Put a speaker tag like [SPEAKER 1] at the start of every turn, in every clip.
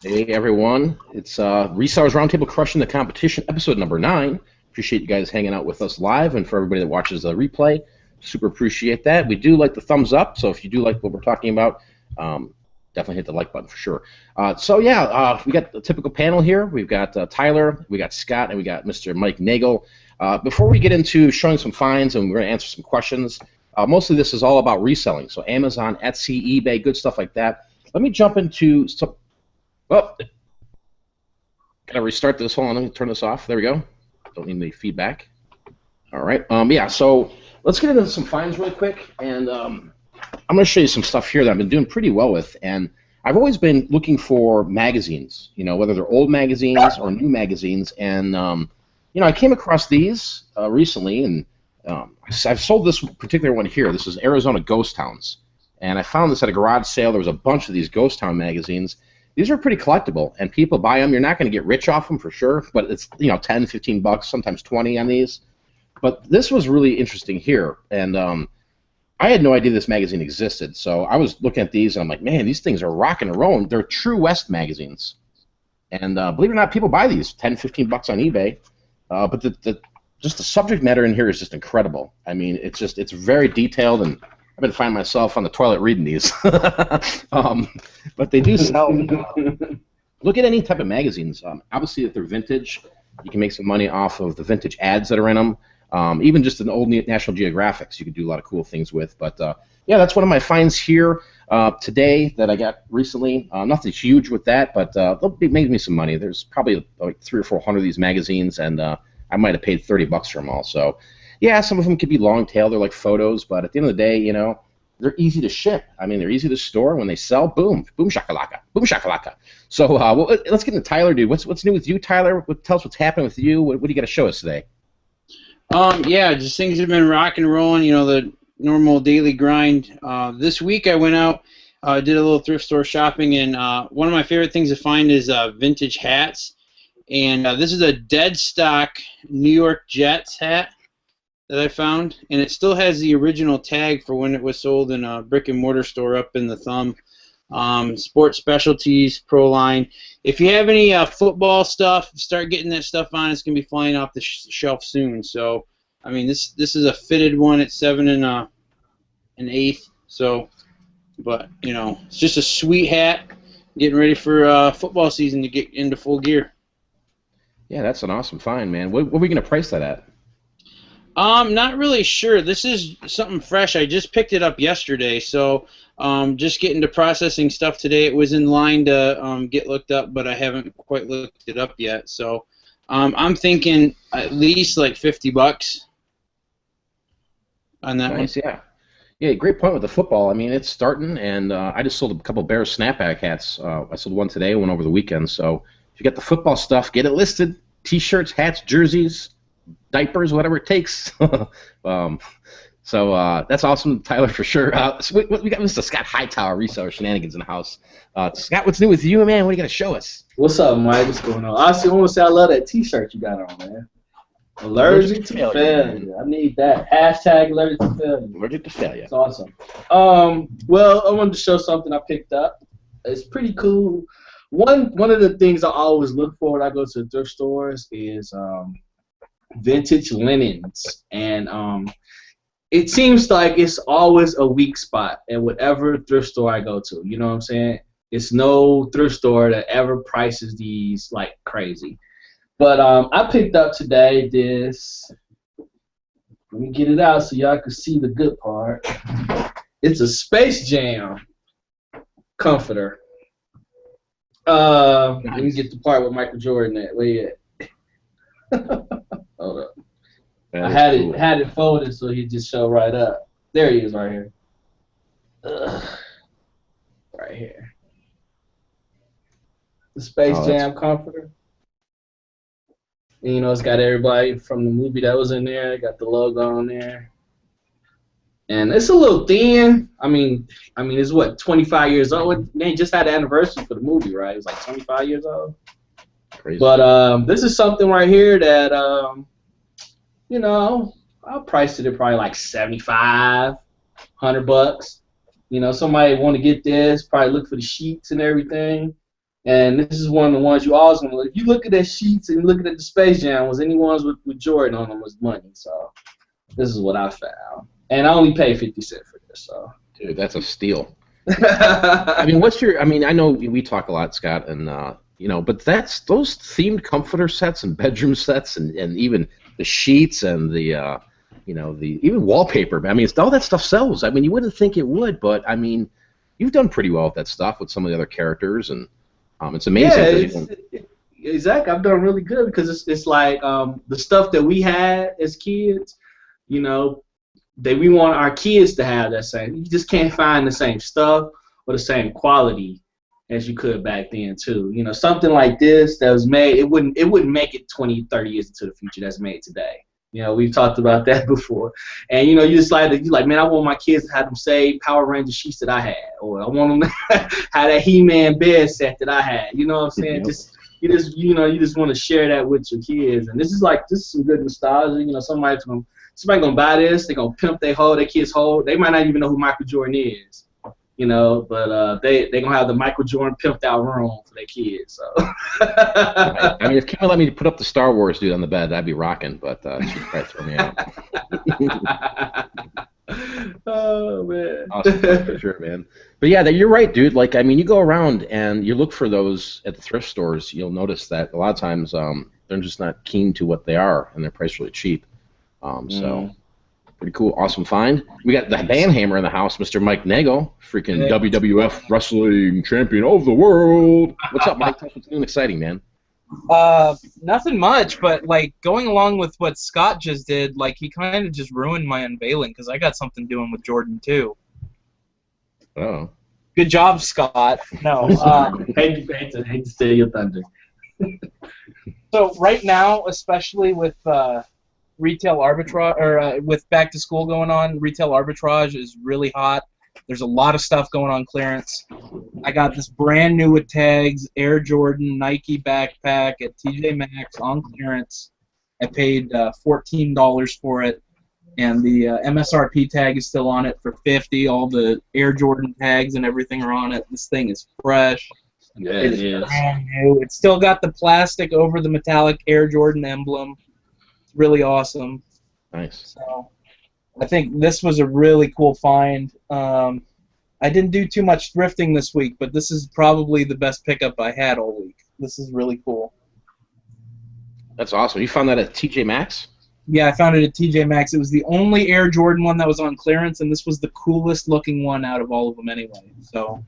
[SPEAKER 1] Hey everyone, it's Resellers Roundtable Crushing the Competition, episode number 9. Appreciate you guys hanging out with us live, and for everybody that watches the replay, super appreciate that. We do like the thumbs up, so if you do like what we're talking about, definitely hit the like button for sure. We got the typical panel here. We've got Tyler, we got Scott, and we got Mr. Mike Nagel. Before we get into showing some finds and we're going to answer some questions, mostly this is all about reselling, so Amazon, Etsy, eBay, good stuff like that. Let me jump into some... Oh, gotta restart this. Hold on, let me turn this off. There we go. Don't need any feedback. All right. So let's get into some finds really quick, and I'm gonna show you some stuff here that I've been doing pretty well with. And I've always been looking for magazines, whether they're old magazines or new magazines. And I came across these recently, and I've sold this particular one here. This is Arizona Ghost Towns, and I found this at a garage sale. There was a bunch of these ghost town magazines. These are pretty collectible, and people buy them. You're not going to get rich off them for sure, but it's 10, 15 bucks, sometimes 20 on these. But this was really interesting here, and I had no idea this magazine existed. So I was looking at these, and I'm like, man, these things are rocking and rolling. They're True West magazines, and believe it or not, people buy these 10, 15 bucks on eBay. But just the subject matter in here is just incredible. I mean, it's very detailed, and I've been finding myself on the toilet reading these. But they do sell. Look at any type of magazines. Obviously, if they're vintage, you can make some money off of the vintage ads that are in them. Even just an old National Geographics, you can do a lot of cool things with. But yeah, that's one of my finds here today that I got recently. Nothing huge with that, but it made me some money. There's probably like 300 or 400 of these magazines, and I might have paid 30 bucks for them all. So yeah, some of them could be long tail. They're like photos, but at the end of the day, they're easy to ship. I mean, they're easy to store. When they sell, boom, boom shakalaka, boom shakalaka. So let's get into Tyler, dude. What's new with you, Tyler? Tell us what's happening with you. What do you got to show us today?
[SPEAKER 2] Yeah, just things have been rocking and rolling. The normal daily grind. This week I went out, did a little thrift store shopping, and one of my favorite things to find is vintage hats. And this is a dead stock New York Jets hat that I found, and it still has the original tag for when it was sold in a brick and mortar store up in the Thumb. Sports Specialties, Pro Line. If you have any football stuff, start getting that stuff on. It's gonna be flying off the shelf soon. So, I mean, this is a fitted one. It's 7 1/8. So, but it's just a sweet hat. Getting ready for football season to get into full gear.
[SPEAKER 1] Yeah, that's an awesome find, man. What are we gonna price that at?
[SPEAKER 2] Not really sure. This is something fresh. I just picked it up yesterday, so just getting to processing stuff today. It was in line to get looked up, but I haven't quite looked it up yet. So I'm thinking at least like 50 bucks on that one.
[SPEAKER 1] Nice, yeah. Yeah, great point with the football. I mean, it's starting, and I just sold a couple Bears snapback hats. I sold one today, one over the weekend. So if you got the football stuff, get it listed. T-shirts, hats, jerseys, diapers, whatever it takes. So that's awesome, Tyler, for sure. So we got Mr. Scott Hightower, reseller shenanigans in the house. Scott, what's new with you, man? What are you going to show us?
[SPEAKER 3] What's up, Mike? What's going on? Honestly, I want to say I love that T-shirt you got on, man. Allergic to failure. I need that. Hashtag allergic to failure.
[SPEAKER 1] Allergic to failure.
[SPEAKER 3] It's awesome. Well, I wanted to show something I picked up. It's pretty cool. One of the things I always look for when I go to thrift stores is vintage linens, and it seems like it's always a weak spot at whatever thrift store I go to. You know what I'm saying? It's no thrift store that ever prices these like crazy. But I picked up today this. Let me get it out so y'all can see the good part. It's a Space Jam comforter. Let me get the part with Michael Jordan at. Where you at? Hold up. I had it folded so he'd just show right up. There he is right here. Right here. The Space Jam comforter. And, it's got everybody from the movie that was in there. Got the logo on there. And it's a little thin. I mean, it's what, 25 years old? They just had the anniversary for the movie, right? It was like 25 years old. Crazy. But this is something right here that, I'll price it at probably like $75, $100. You know, somebody want to get this, probably look for the sheets and everything. And this is one of the ones you always want to look. If you look at the sheets and looking at the Space Jam ones, any ones with Jordan on them was money. So this is what I found. And I only paid 50 cents for this. So
[SPEAKER 1] Dude, that's a steal. I mean, I know we talk a lot, Scott, and but that's those themed comforter sets and bedroom sets and even the sheets and the even wallpaper. I mean, all that stuff sells. I mean, you wouldn't think it would, but I mean, you've done pretty well with that stuff with some of the other characters, and it's amazing.
[SPEAKER 3] Yeah, exactly. I've done really good because it's like the stuff that we had as kids, that we want our kids to have that same. You just can't find the same stuff or the same quality as you could back then too. Something like this that was made, it wouldn't make it 20, 30 years into the future that's made today. We've talked about that before. And you're like, man, I want my kids to have them same Power Ranger sheets that I had, or I want them to have that He-Man bed set that I had. You know what I'm saying? You just want to share that with your kids. And this is some good nostalgia. Somebody's gonna buy this. They're gonna pimp their kids' whole. They might not even know who Michael Jordan is. But they gonna have the Michael Jordan pimped out room for their kids. So.
[SPEAKER 1] Right. I mean, if Kim let me put up the Star Wars dude on the bed, I'd be rocking. But she'd probably throw me out.
[SPEAKER 3] Oh man.
[SPEAKER 1] Awesome, for sure, man. But yeah, you're right, dude. Like, I mean, you go around and you look for those at the thrift stores. You'll notice that a lot of times they're just not keen to what they are, and they're priced really cheap. So. Pretty cool, awesome find. We got the band hammer in the house, Mr. Mike Nagel, freaking WWF wrestling champion of the world. What's up, Mike? What's new and exciting, man?
[SPEAKER 4] Nothing much, but like going along with what Scott just did, like he kind of just ruined my unveiling because I got something doing with Jordan too.
[SPEAKER 1] Oh.
[SPEAKER 4] Good job, Scott. No.
[SPEAKER 3] Hate to steal your thunder.
[SPEAKER 4] So right now, especially with retail arbitrage, or with back to school going on, retail arbitrage is really hot. There's a lot of stuff going on clearance. I got this brand new with tags, Air Jordan Nike backpack at TJ Maxx on clearance. I paid $14 for it, and the MSRP tag is still on it for $50. All the Air Jordan tags and everything are on it. This thing is fresh.
[SPEAKER 3] Yeah,
[SPEAKER 4] it is brand new. It's still got the plastic over the metallic Air Jordan emblem. Really awesome.
[SPEAKER 1] Nice.
[SPEAKER 4] So I think this was a really cool find. I didn't do too much thrifting this week, but this is probably the best pickup I had all week. This is really cool.
[SPEAKER 1] That's awesome. You found that at TJ Maxx?
[SPEAKER 4] Yeah, I found it at TJ Maxx. It was the only Air Jordan one that was on clearance, and this was the coolest looking one out of all of them anyway. So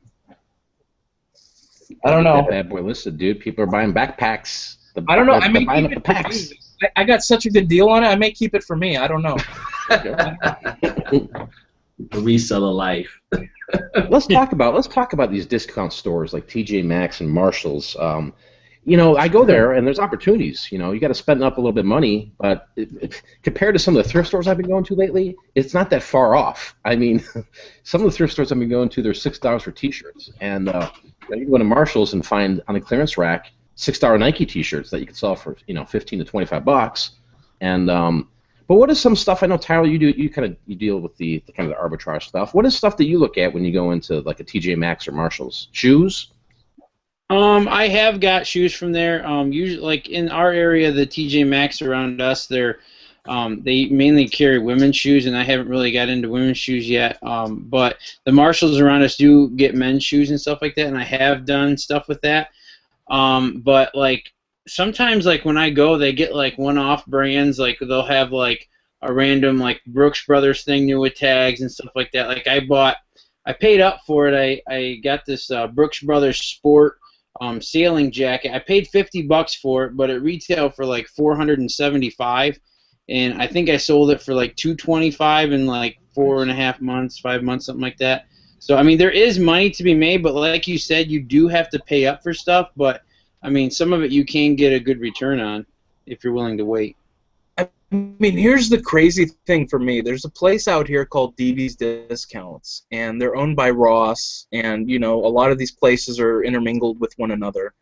[SPEAKER 4] I don't know.
[SPEAKER 1] That bad boy listed, dude. People are buying backpacks.
[SPEAKER 4] I don't know. I may
[SPEAKER 1] buying
[SPEAKER 4] keep
[SPEAKER 1] up the
[SPEAKER 4] it
[SPEAKER 1] packs.
[SPEAKER 4] I got such a good deal on it. I may keep it for me. I don't know.
[SPEAKER 3] The reseller life.
[SPEAKER 1] Let's talk about these discount stores like TJ Maxx and Marshalls. I go there and there's opportunities. You got to spend up a little bit of money, but compared to some of the thrift stores I've been going to lately, it's not that far off. I mean, some of the thrift stores I've been going to, they're $6 for T-shirts, and you can go to Marshalls and find on the clearance rack $6 Nike T-shirts that you can sell for $15 to $25. And but what is some stuff? I know, Tyler, you deal with the kind of the arbitrage stuff. What is stuff that you look at when you go into like a TJ Maxx or Marshalls? Shoes?
[SPEAKER 2] I have got shoes from there. Usually, like in our area, the TJ Maxx around us, they mainly carry women's shoes, and I haven't really got into women's shoes yet. But the Marshalls around us do get men's shoes and stuff like that, and I have done stuff with that. But like sometimes, like when I go, they get like one-off brands. Like they'll have like a random like Brooks Brothers thing new with tags and stuff like that. Like I paid up for it. I got this Brooks Brothers Sport sailing jacket. I paid $50 for it, but it retailed for like $475, and I think I sold it for like $225 in like 4.5 months, 5 months, something like that. So I mean, there is money to be made, but like you said, you do have to pay up for stuff. But I mean, some of it you can get a good return on if you're willing to wait.
[SPEAKER 4] I mean, here's the crazy thing for me. There's a place out here called DD's Discounts, and they're owned by Ross, and a lot of these places are intermingled with one another.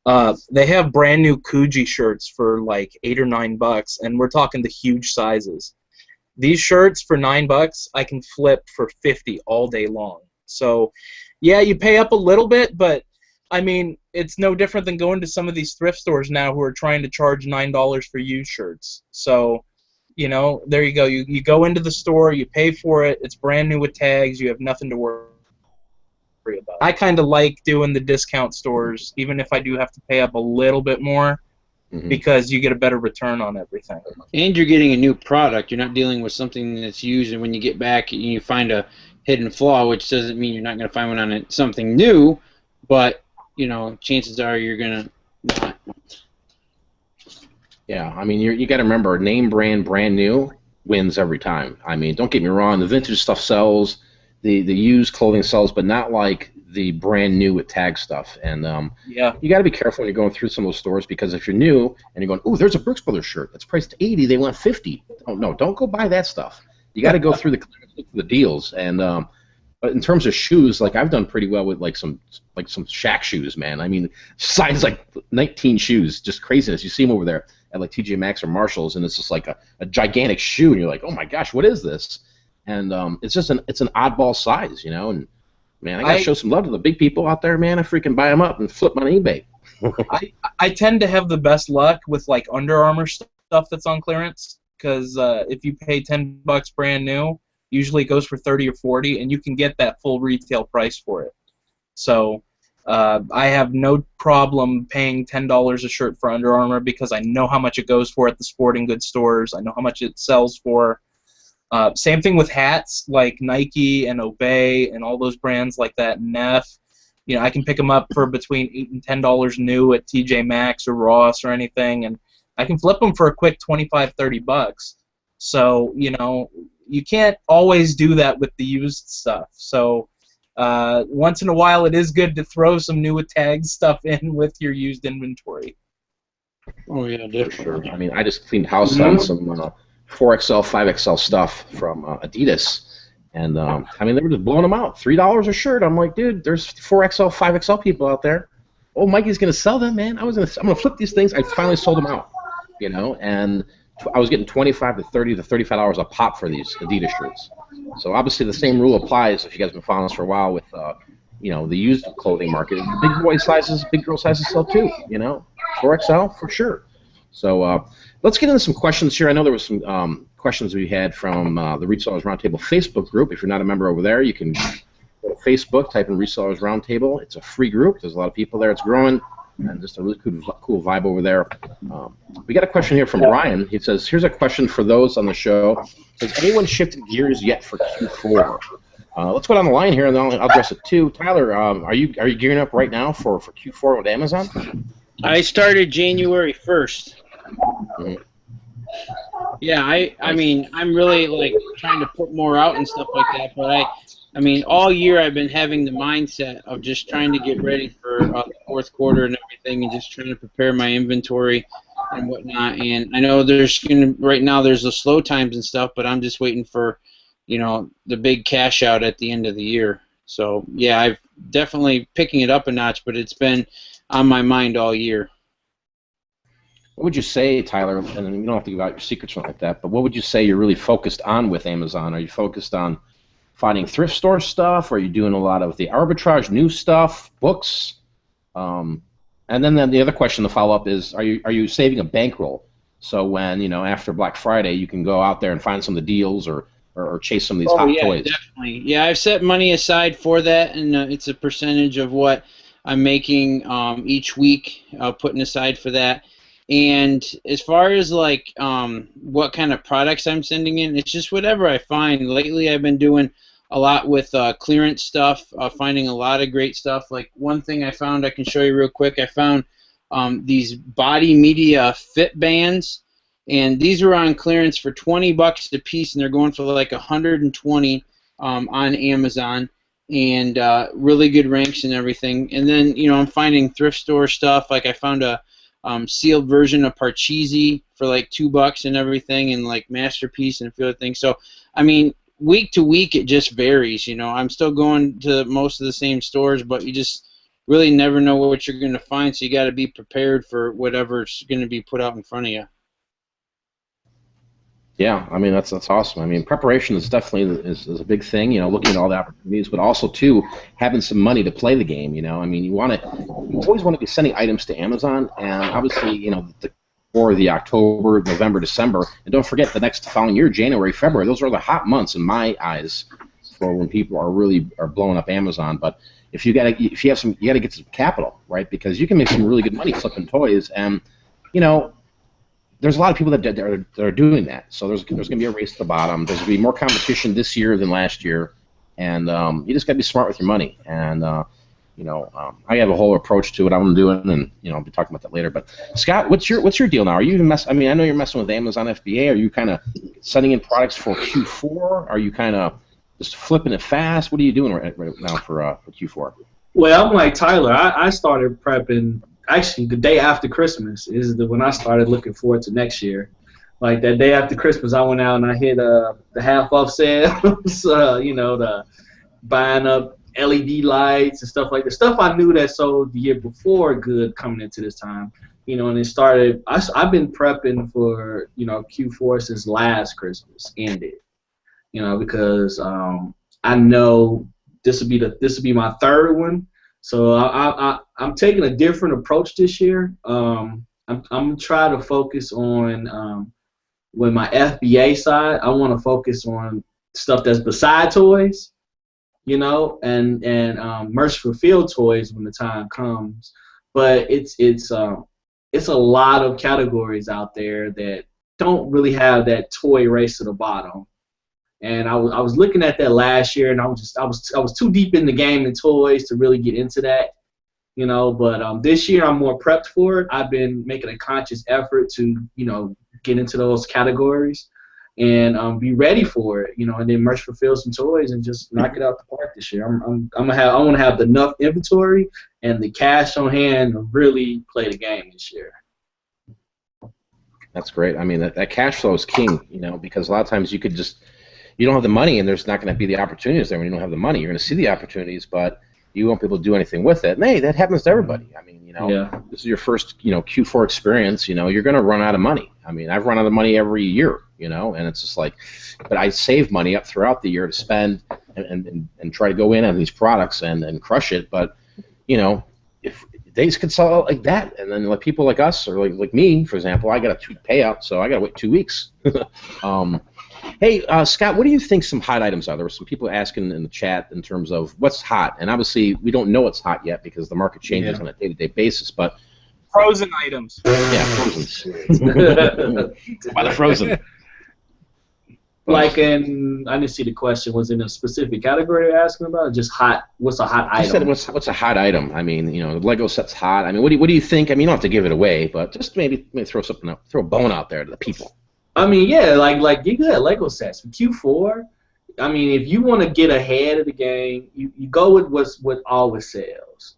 [SPEAKER 4] They have brand new Coogee shirts for like $8 or $9, and we're talking the huge sizes. These shirts for $9, I can flip for $50 all day long. So, yeah, you pay up a little bit, but I mean, it's no different than going to some of these thrift stores now who are trying to charge $9 for used shirts. So, you know, there you go. You go into the store, you pay for it, it's brand new with tags, you have nothing to worry about. I kind of like doing the discount stores, even if I do have to pay up a little bit more, because you get a better return on everything.
[SPEAKER 2] And you're getting a new product. You're not dealing with something that's used, and when you get back, you find a hidden flaw, which doesn't mean you're not going to find one on something new, but, you know, chances are you're going to not.
[SPEAKER 1] Yeah, I mean, you got to remember, name brand, brand new wins every time. I mean, don't get me wrong, the vintage stuff sells, the used clothing sells, but not like the brand new with tag stuff. And
[SPEAKER 4] yeah,
[SPEAKER 1] you got to be careful when you're going through some of those stores, because if you're new and you're going, oh, there's a Brooks Brothers shirt that's priced $80, they want $50. Oh, no, don't go buy that stuff. You got to go through the deals. And but in terms of shoes, like I've done pretty well with like some Shaq shoes, man. I mean, size like 19 shoes, just craziness. You see them over there at like TJ Maxx or Marshalls, and it's just like a gigantic shoe, and you're like, oh my gosh, what is this? And it's just an oddball size, you know. And man, I gotta show some love to the big people out there, man. I freaking buy them up and flip them on eBay.
[SPEAKER 4] I tend to have the best luck with like Under Armour stuff that's on clearance, because if you pay $10 brand new, usually it goes for 30 or 40, and you can get that full retail price for it. So I have no problem paying $10 a shirt for Under Armour, because I know how much it goes for at the sporting goods stores. I know how much it sells for. Same thing with hats, like Nike and Obey and all those brands like that, Neff. You know, I can pick them up for between $8 and $10 new at TJ Maxx or Ross or anything, and I can flip them for a quick $25-30. So, you know, you can't always do that with the used stuff. So once in a while, it is good to throw some new tag stuff in with your used inventory.
[SPEAKER 2] Oh yeah, definitely.
[SPEAKER 1] I mean, I just cleaned house on some 4XL, 5XL stuff from Adidas, and I mean, they were just blowing them out. $3 a shirt. I'm like, dude, there's 4XL, 5XL people out there. Oh, Mikey's gonna sell them, man. I'm gonna flip these things. I finally sold them out, you know, and I was getting $25 to $30 to $35 a pop for these Adidas shirts. So obviously the same rule applies if you guys have been following us for a while with, you know, the used clothing market. Big boy sizes, big girl sizes sell too, you know, 4XL for sure. So let's get into some questions here. I know there was some questions we had from the Resellers Roundtable Facebook group. If you're not a member over there, you can go to Facebook, type in Resellers Roundtable. It's a free group. There's a lot of people there. It's growing, and just a really cool vibe over there. We got a question here from Ryan. He says, here's a question for those on the show. Has anyone shifted gears yet for Q4? Let's go down the line here, and I'll address it too. Tyler, are you gearing up right now for Q4 with Amazon?
[SPEAKER 2] I started January 1st. Yeah, I mean, I'm really like trying to put more out and stuff like that, but I mean, all year I've been having the mindset of just trying to get ready for the fourth quarter and everything, and just trying to prepare my inventory and whatnot. And I know right now there's the slow times and stuff, but I'm just waiting for, you know, the big cash out at the end of the year. So yeah, I've definitely picking it up a notch, but it's been on my mind all year.
[SPEAKER 1] What would you say, Tyler, and you don't have to give out your secrets or something like that, but what would you say you're really focused on with Amazon? Are you focused on finding thrift store stuff? Or are you doing a lot of the arbitrage, new stuff, books? And then the other question to follow up is, are you saving a bankroll? So when, you know, after Black Friday, you can go out there and find some of the deals or chase some of these hot toys.
[SPEAKER 2] Definitely. Yeah, I've set money aside for that, and it's a percentage of what I'm making each week, putting aside for that. And as far as like what kind of products I'm sending in, it's just whatever I find. Lately I've been doing a lot with clearance stuff, finding a lot of great stuff. Like one thing I found, I can show you real quick, I found these body media fit bands, and these were on clearance for $20 a piece, and they're going for like $120 on Amazon, and really good ranks and everything. And then, you know, I'm finding thrift store stuff. Like I found a sealed version of Parcheesi for like $2 and everything, and like Masterpiece and a few other things. So I mean, week to week it just varies. You know, I'm still going to most of the same stores, but you just really never know what you're going to find, so you got to be prepared for whatever's going to be put out in front of you.
[SPEAKER 1] Yeah, I mean that's awesome. I mean preparation is definitely is a big thing. You know, looking at all the opportunities, but also too having some money to play the game. You know, I mean you always want to be sending items to Amazon, and obviously for the October, November, December, and don't forget the next following year, January, February. Those are the hot months in my eyes for when people are blowing up Amazon. But if you have some, you gotta get some capital, right? Because you can make some really good money flipping toys, and you know there's a lot of people that are doing that. So there's going to be a race to the bottom. There's going to be more competition this year than last year, and you just got to be smart with your money. And I have a whole approach to what I'm doing, and I'll be talking about that later. But Scott, what's your deal now? Are you even I mean, I know you're messing with Amazon FBA. Are you kind of sending in products for Q4? Are you kind of just flipping it fast? What are you doing right now for Q4?
[SPEAKER 3] Well, I'm like Tyler. I started prepping. Actually, the day after Christmas is when I started looking forward to next year. Like that day after Christmas, I went out and I hit the half off sales. The buying up LED lights and stuff like that. Stuff I knew that sold the year before good coming into this time. And it started. I've been prepping for Q4 since last Christmas ended. Because I know this will be my third one. So I'm taking a different approach this year. I'm trying to focus on with my FBA side. I want to focus on stuff that's beside toys, and merch fulfilled toys when the time comes. But it's a lot of categories out there that don't really have that toy race to the bottom. And I was looking at that last year, and I was too deep in the game and toys to really get into that, But this year I'm more prepped for it. I've been making a conscious effort to get into those categories and be ready for it, And then merch fulfill some toys and just knock it out the park this year. I want to have enough inventory and the cash on hand to really play the game this year.
[SPEAKER 1] That's great. I mean that cash flow is king, because a lot of times you don't have the money, and there's not going to be the opportunities there when you don't have the money. You're going to see the opportunities, but you won't be able to do anything with it. And hey, that happens to everybody. I mean, This is your first, Q4 experience. You're going to run out of money. I mean, I've run out of money every year, and it's just like, but I save money up throughout the year to spend and try to go in on these products and crush it. But, if they could sell out like that, and then like people like us or like me, for example, I got a 2 payout, so I got to wait 2 weeks. Hey, Scott, what do you think some hot items are? There were some people asking in the chat in terms of what's hot, and obviously we don't know what's hot yet because the market changes on a day-to-day basis. But
[SPEAKER 4] frozen items.
[SPEAKER 1] Yeah, frozen. Why the frozen?
[SPEAKER 3] I didn't see the question. Was it in a specific category you're asking about? Or just hot? What's a hot item?
[SPEAKER 1] You said what's a hot item? I mean, the Lego set's hot. I mean, what do you think? I mean, you don't have to give it away, but just maybe throw something up, throw a bone out there to the people.
[SPEAKER 3] I mean, yeah, like you got Lego sets for Q4. I mean, if you want to get ahead of the game, you go with what always sells.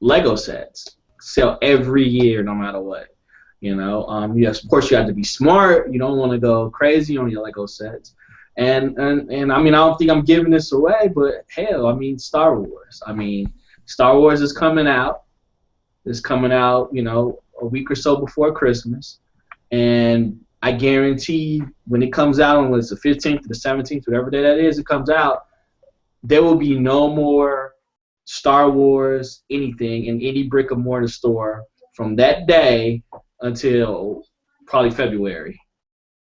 [SPEAKER 3] Lego sets sell every year, no matter what. Yes, of course you have to be smart. You don't want to go crazy on your Lego sets. And I mean, I don't think I'm giving this away, but hell, I mean, Star Wars. I mean, Star Wars is coming out. It's coming out, a week or so before Christmas. And I guarantee when it comes out on the 15th or the 17th, whatever day that is, it comes out, there will be no more Star Wars anything in any brick and mortar store from that day until probably February.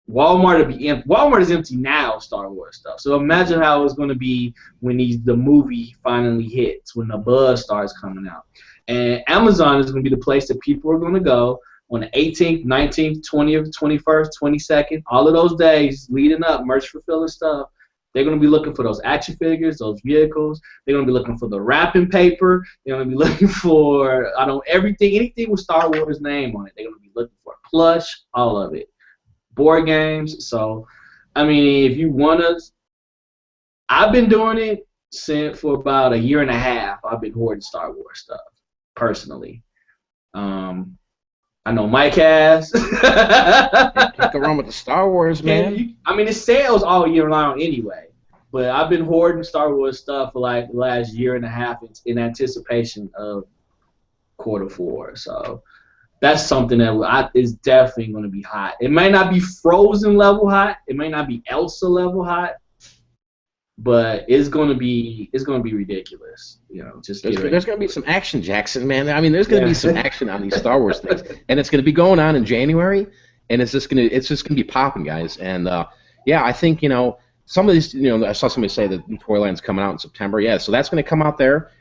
[SPEAKER 3] Walmart is empty now of Star Wars stuff. So imagine how it's going to be when the movie finally hits, when the buzz starts coming out. And Amazon is going to be the place that people are going to go on the 18th, 19th, 20th, 21st, 22nd, all of those days leading up, merch fulfilling stuff. They're going to be looking for those action figures, those vehicles. They're going to be looking for the wrapping paper. They're going to be looking for anything with Star Wars name on it. They're going to be looking for plush, all of it. Board games. So, I mean, if you want to, I've been doing it for about a year and a half. I've been hoarding Star Wars stuff personally. I know Mike has.
[SPEAKER 1] Can't go wrong with the Star Wars, man.
[SPEAKER 3] I mean, it sells all year long anyway. But I've been hoarding Star Wars stuff for like the last year and a half in anticipation of Q4. So, that's something that is definitely going to be hot. It might not be Frozen level hot. It might not be Elsa level hot. But it's gonna be ridiculous, Just
[SPEAKER 1] there's gonna be some action, Jackson, man. I mean, there's gonna be some action on these Star Wars things, and it's gonna be going on in January, and it's just gonna be popping, guys. And I think some of these, I saw somebody say that Toyland's coming out in September. Yeah, so that's gonna come out there.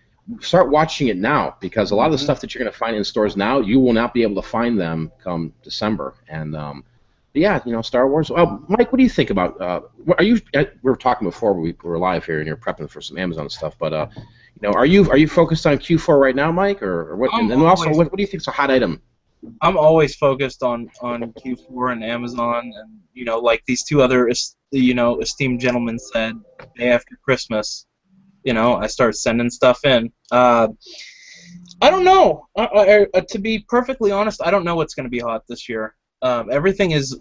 [SPEAKER 1] Start watching it now, because a lot of the stuff that you're gonna find in stores now, you will not be able to find them come December. And Star Wars. Well, Mike, what do you think about? We were talking before we were live here, and you're prepping for some Amazon stuff. But are you focused on Q4 right now, Mike, or what? And also, what do you think is a hot item?
[SPEAKER 4] I'm always focused on Q4 and Amazon, and like these two other esteemed gentlemen said, day after Christmas, I start sending stuff in. I don't know. To be perfectly honest, I don't know what's going to be hot this year. Everything is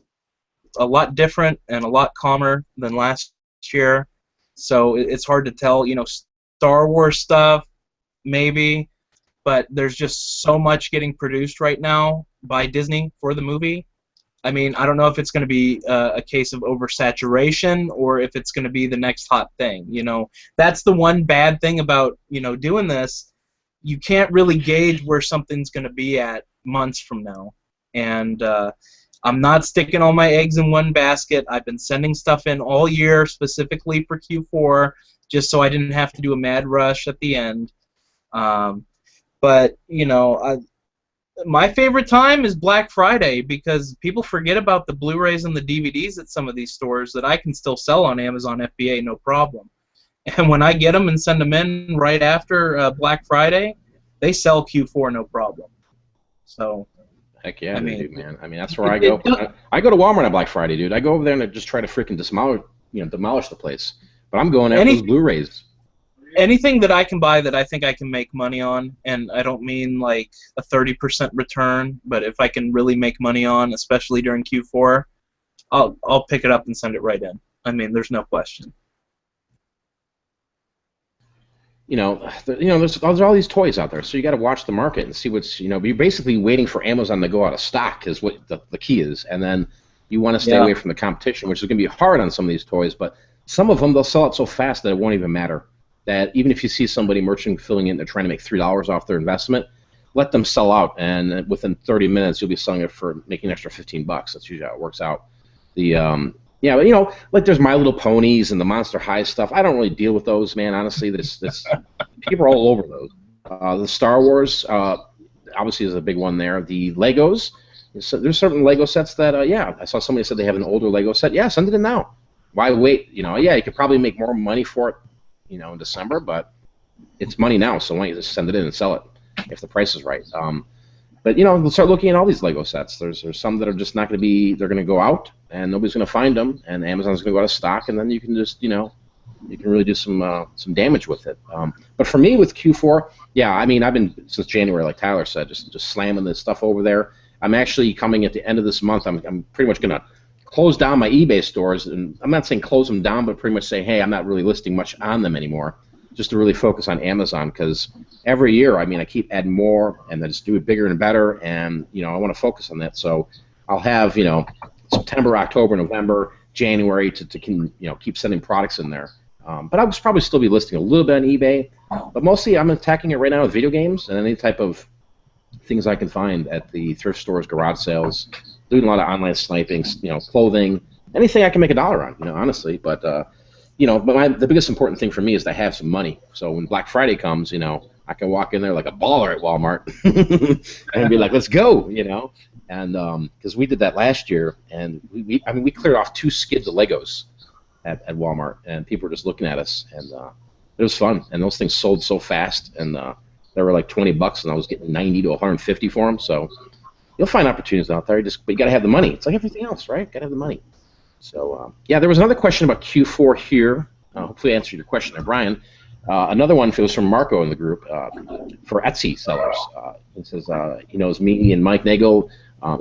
[SPEAKER 4] a lot different and a lot calmer than last year, so it's hard to tell. Star Wars stuff, maybe, but there's just so much getting produced right now by Disney for the movie. I mean, I don't know if it's going to be a case of oversaturation or if it's going to be the next hot thing. That's the one bad thing about doing this. You can't really gauge where something's going to be at months from now. And I'm not sticking all my eggs in one basket. I've been sending stuff in all year specifically for Q4, just so I didn't have to do a mad rush at the end. But my favorite time is Black Friday, because people forget about the Blu-rays and the DVDs at some of these stores that I can still sell on Amazon FBA, no problem. And when I get them and send them in right after Black Friday, they sell Q4 no problem. So.
[SPEAKER 1] Heck yeah, dude, man. I mean, that's where I go. I go to Walmart on Black Friday, dude. I go over there and I just try to freaking demolish the place. But I'm going after those Blu-rays.
[SPEAKER 4] Anything that I can buy that I think I can make money on, and I don't mean like a 30% return, but if I can really make money on, especially during Q4, I'll pick it up and send it right in. I mean, there's no question.
[SPEAKER 1] There's all these toys out there, so you got to watch the market and see what's, you're basically waiting for Amazon to go out of stock is what the key is, and then you want to stay away from the competition, which is going to be hard on some of these toys, but some of them, they'll sell out so fast that it won't even matter. That even if you see somebody merchant filling in, they're trying to make $3 off their investment, let them sell out, and within 30 minutes, you'll be selling it for making an extra $15. That's usually how it works out. But like there's My Little Ponies and the Monster High stuff. I don't really deal with those, man. Honestly, people are all over those. The Star Wars obviously is a big one there. The Legos, there's certain Lego sets that I saw somebody said they have an older Lego set. Yeah, send it in now. Why wait? You could probably make more money for it, in December, but it's money now. So why don't you just send it in and sell it if the price is right? But we'll start looking at all these Lego sets. There's some that are just not going to be. They're going to go out, and nobody's going to find them, and Amazon's going to go out of stock, and then you can just, you can really do some damage with it. But for me, with Q4, I mean, I've been since January, like Tyler said, just slamming this stuff over there. I'm actually coming at the end of this month. I'm pretty much going to close down my eBay stores, and I'm not saying close them down, but pretty much say, hey, I'm not really listing much on them anymore, just to really focus on Amazon, because every year, I mean, I keep adding more, and then just do it bigger and better, and, I want to focus on that. So I'll have, September, October, November, January to keep sending products in there. But I will probably still be listing a little bit on eBay, but mostly I'm attacking it right now with video games and any type of things I can find at the thrift stores, garage sales, doing a lot of online sniping, clothing, anything I can make $1 on, honestly. But but the biggest important thing for me is to have some money. So when Black Friday comes, I can walk in there like a baller at Walmart and be like, let's go, And because we did that last year, and we cleared off 2 skids of Legos at Walmart, and people were just looking at us, and it was fun. And those things sold so fast, and they were like $20, and I was getting 90 to 150 for them. So you'll find opportunities out there. But you got to have the money. It's like everything else, right? Got to have the money. So there was another question about Q4 here. Hopefully, I answered your question there, Brian. Another one was from Marco in the group for Etsy sellers. It says he knows me and Mike Nagel.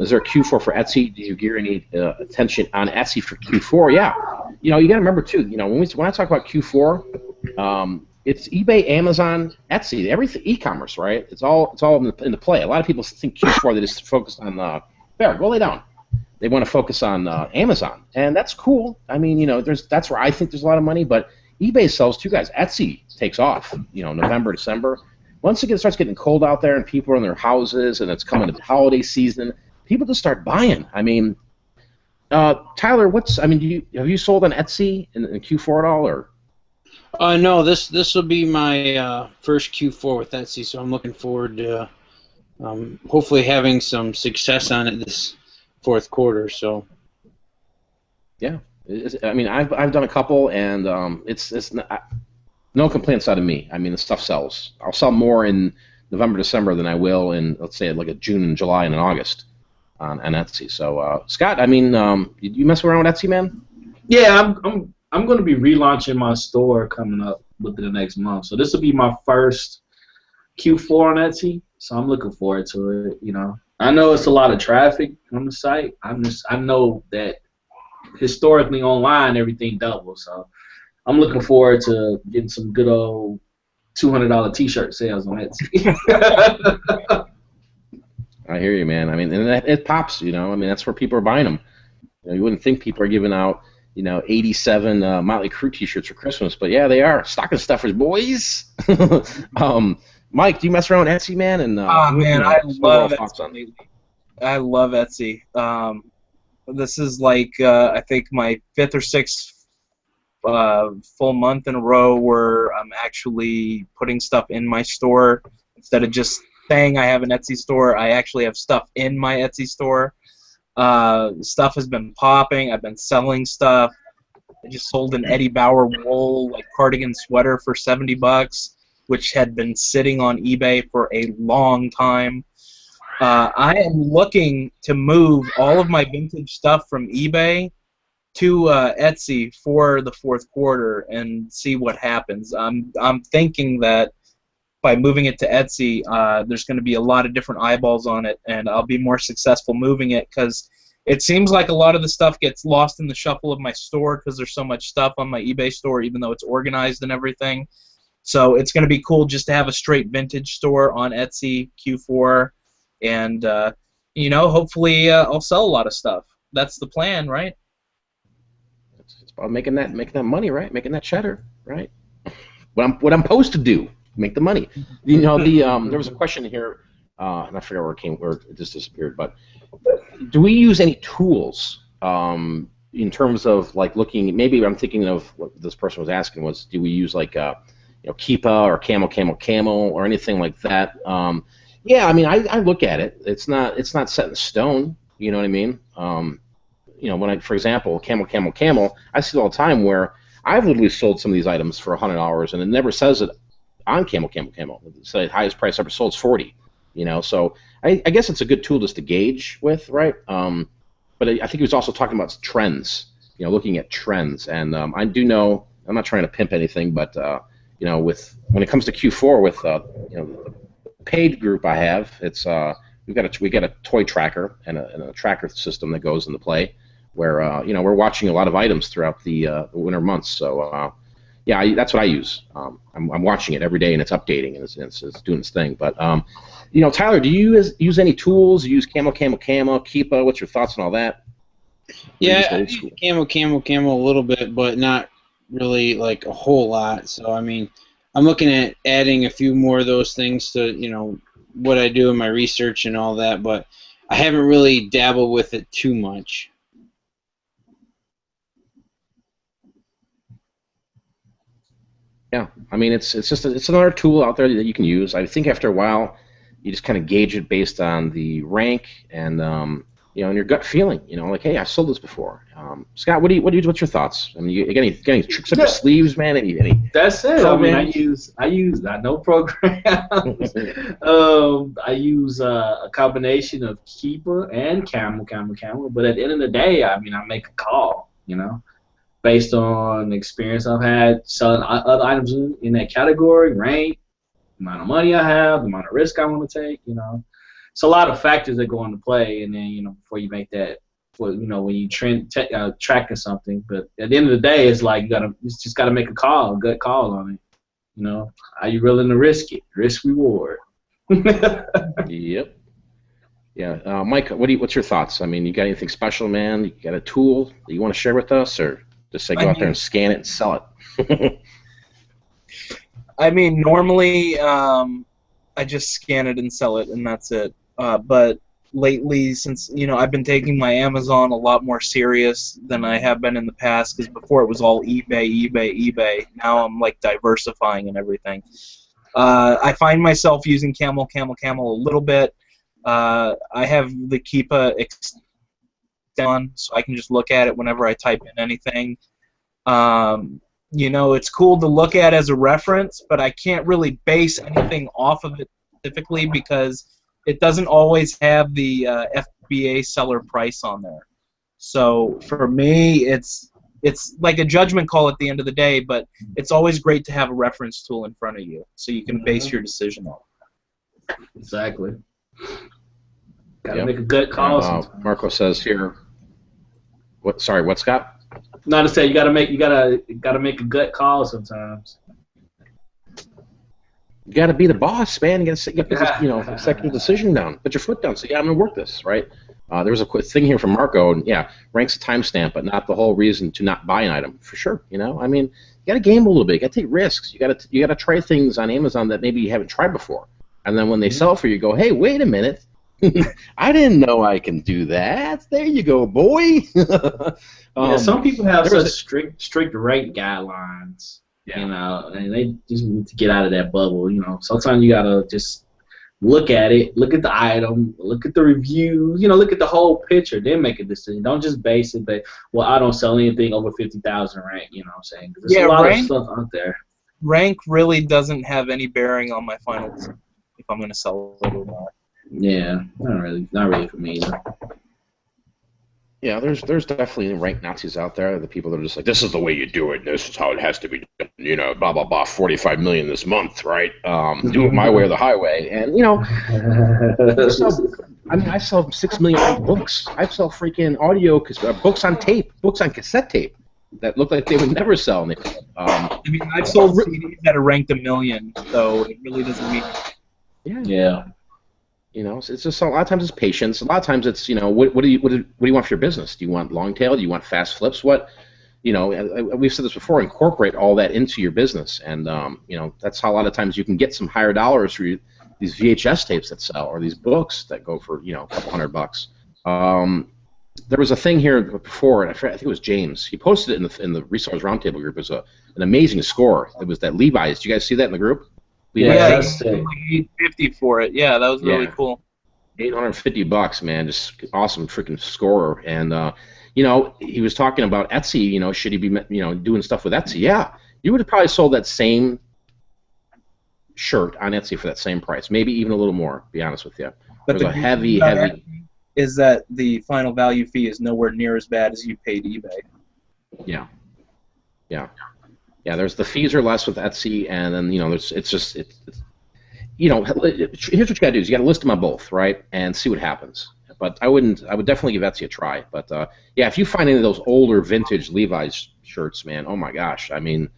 [SPEAKER 1] Is there a Q4 for Etsy? Do you gear any attention on Etsy for Q4? Yeah. You got to remember too. When I talk about Q4, it's eBay, Amazon, Etsy, everything e-commerce, right? It's all in the play. A lot of people think Q4 they just focus on there. Go lay down. They want to focus on Amazon, and that's cool. I mean, that's where I think there's a lot of money, but eBay sells too, guys. Etsy takes off. November, December. Once it starts getting cold out there and people are in their houses and it's coming to the holiday season, people just start buying. I mean, Tyler, have you sold on Etsy in Q4 at all, or?
[SPEAKER 2] No, this will be my first Q4 with Etsy, so I'm looking forward to hopefully having some success on it this fourth quarter. So.
[SPEAKER 1] Yeah, I mean, I've done a couple, and it's not, no complaints out of me. I mean, the stuff sells. I'll sell more in November, December than I will in, let's say, like a June and July and August on Etsy. So, Scott, I mean, you mess around with Etsy, man?
[SPEAKER 3] Yeah, I'm going to be relaunching my store coming up within the next month. So this will be my first Q4 on Etsy. So I'm looking forward to it. I know it's a lot of traffic on the site. I know that historically online everything doubles. So I'm looking forward to getting some good old $200 T-shirt sales on Etsy.
[SPEAKER 1] I hear you, man. I mean, and it pops. I mean, that's where people are buying them. You wouldn't think people are giving out 87 Motley Crue T-shirts for Christmas, but yeah, they are stocking stuffers, boys. Mike, do you mess around Etsy, man? And
[SPEAKER 4] man, I love Etsy. I love Etsy. This is like I think my 5th or 6th full month in a row where I'm actually putting stuff in my store instead of just saying I have an Etsy store. I actually have stuff in my Etsy store. Stuff has been popping. I've been selling stuff. I just sold an Eddie Bauer wool cardigan sweater for $70, which had been sitting on eBay for a long time. I am looking to move all of my vintage stuff from eBay to Etsy for the fourth quarter and see what happens. I'm thinking that by moving it to Etsy, there's going to be a lot of different eyeballs on it, and I'll be more successful moving it because it seems like a lot of the stuff gets lost in the shuffle of my store because there's so much stuff on my eBay store, even though it's organized and everything. So it's going to be cool just to have a straight vintage store on Etsy Q4, and hopefully I'll sell a lot of stuff. That's the plan, right?
[SPEAKER 1] It's about making that money, right? Making that cheddar, right? What I'm supposed to do, make the money. There was a question here, and I forget where it just disappeared. But do we use any tools in terms of looking? Maybe I'm thinking of what this person was asking was, do we use Keepa or Camel or anything like that? Yeah, I mean, I look at it. It's not set in stone. You know what I mean? When for example, Camel, I see it all the time where I've literally sold some of these items for $100, and it never says it on Camel. So the highest price ever sold is $40. So I guess it's a good tool just to gauge with, right? But I think he was also talking about trends. Looking at trends, and I do know. I'm not trying to pimp anything, but when it comes to Q4 with the paid group I have, it's we got a toy tracker and a tracker system that goes into play where we're watching a lot of items throughout the winter months. So yeah, that's what I use. I'm watching it every day and it's updating and it's doing its thing. But Tyler, do you use any tools? You use Camel, Keepa? What's your thoughts on all that?
[SPEAKER 2] Yeah, I use Camel a little bit, but not really a whole lot. So I mean, I'm looking at adding a few more of those things to what I do in my research and all that, but I haven't really dabbled with it too much.
[SPEAKER 1] Yeah, I mean it's another tool out there that you can use. I think after a while, you just kind of gauge it based on the rank and and your gut feeling. Hey, I sold this before. Scott, what's your thoughts? I mean, you got any tricks up your sleeves, man? Any
[SPEAKER 3] That's it. Programs? I know programs. I use a combination of Keepa and Camel. But at the end of the day, I mean, I make a call. Based on the experience I've had selling other items in that category, rank, the amount of money I have, the amount of risk I want to take. It's a lot of factors that go into play, and then before you make that, when you tracking something. But at the end of the day, it's like you just gotta make a gut call on it. You know, are you willing to risk it? Risk reward.
[SPEAKER 1] Yep. Yeah, Mike, what's your thoughts? I mean, you got anything special, man? You got a tool that you want to share with us, or just say go out there and scan it and sell it?
[SPEAKER 4] I mean, normally I just scan it and sell it, and that's it. But lately, since I've been taking my Amazon a lot more serious than I have been in the past, because before it was all eBay. Now I'm like diversifying and everything. I find myself using Camel a little bit. I have the Keepa extend on, so I can just look at it whenever I type in anything. It's cool to look at as a reference, but I can't really base anything off of it specifically because it doesn't always have the FBA seller price on there. So for me, it's like a judgment call at the end of the day, but it's always great to have a reference tool in front of you so you can base your decision on it.
[SPEAKER 3] Exactly. Gotta make a good call.
[SPEAKER 1] Marco says here. What? Sorry, what, Scott?
[SPEAKER 3] Not to say you gotta make a gut call sometimes.
[SPEAKER 1] You gotta be the boss, man. You gotta put this, second decision down. Put your foot down. Say, yeah, I'm gonna work this, right? There was a quick thing here from Marco, and yeah, ranks a timestamp, but not the whole reason to not buy an item for sure. I mean, you gotta gamble a little bit. You gotta take risks. You gotta try things on Amazon that maybe you haven't tried before, and then when they sell for you, go, hey, wait a minute. I didn't know I can do that. There you go, boy.
[SPEAKER 3] Some people have such strict rate guidelines, and they just need to get out of that bubble. Sometimes you gotta just look at it, look at the item, look at the reviews, look at the whole picture, then make a decision. Don't just base it that, well, I don't sell anything over 50,000 rank. You know what I'm saying? 'Cause there's a lot of stuff out there.
[SPEAKER 4] Rank really doesn't have any bearing on my final decision if I'm gonna sell it or not.
[SPEAKER 3] Yeah, not really for me either.
[SPEAKER 1] Yeah, there's definitely rank Nazis out there. The people that are just like, this is the way you do it. This is how it has to be done. Blah blah blah. 45 million this month, right? Do it my way or the highway. And I sell 6 million books. I sell freaking audio books on tape, books on cassette tape that look like they would never sell.
[SPEAKER 4] I've sold CDs that are ranked 1 million, so it really doesn't mean.
[SPEAKER 3] Yeah.
[SPEAKER 1] It's just a lot of times it's patience. A lot of times it's what do you want for your business? Do you want long tail? Do you want fast flips? What we've said this before. Incorporate all that into your business, and that's how a lot of times you can get some higher dollars for these VHS tapes that sell or these books that go for a couple $100. There was a thing here before, and I think it was James. He posted it in the Resellers Roundtable group. It was an amazing score. It was that Levi's. Did you guys see that in the group?
[SPEAKER 4] Yeah, $850 for it. Yeah, that was really cool.
[SPEAKER 1] $850, man, just awesome freaking scorer. And he was talking about Etsy. Should he be doing stuff with Etsy? Yeah, you would have probably sold that same shirt on Etsy for that same price, maybe even a little more. To be honest with you, but there's a heavy.
[SPEAKER 4] Is that the final value fee is nowhere near as bad as you paid eBay?
[SPEAKER 1] Yeah. Yeah, there's the fees are less with Etsy, and then here's what you gotta do is you gotta list them on both, right, and see what happens. But I would definitely give Etsy a try. But yeah, if you find any of those older vintage Levi's shirts, man, oh my gosh, I mean,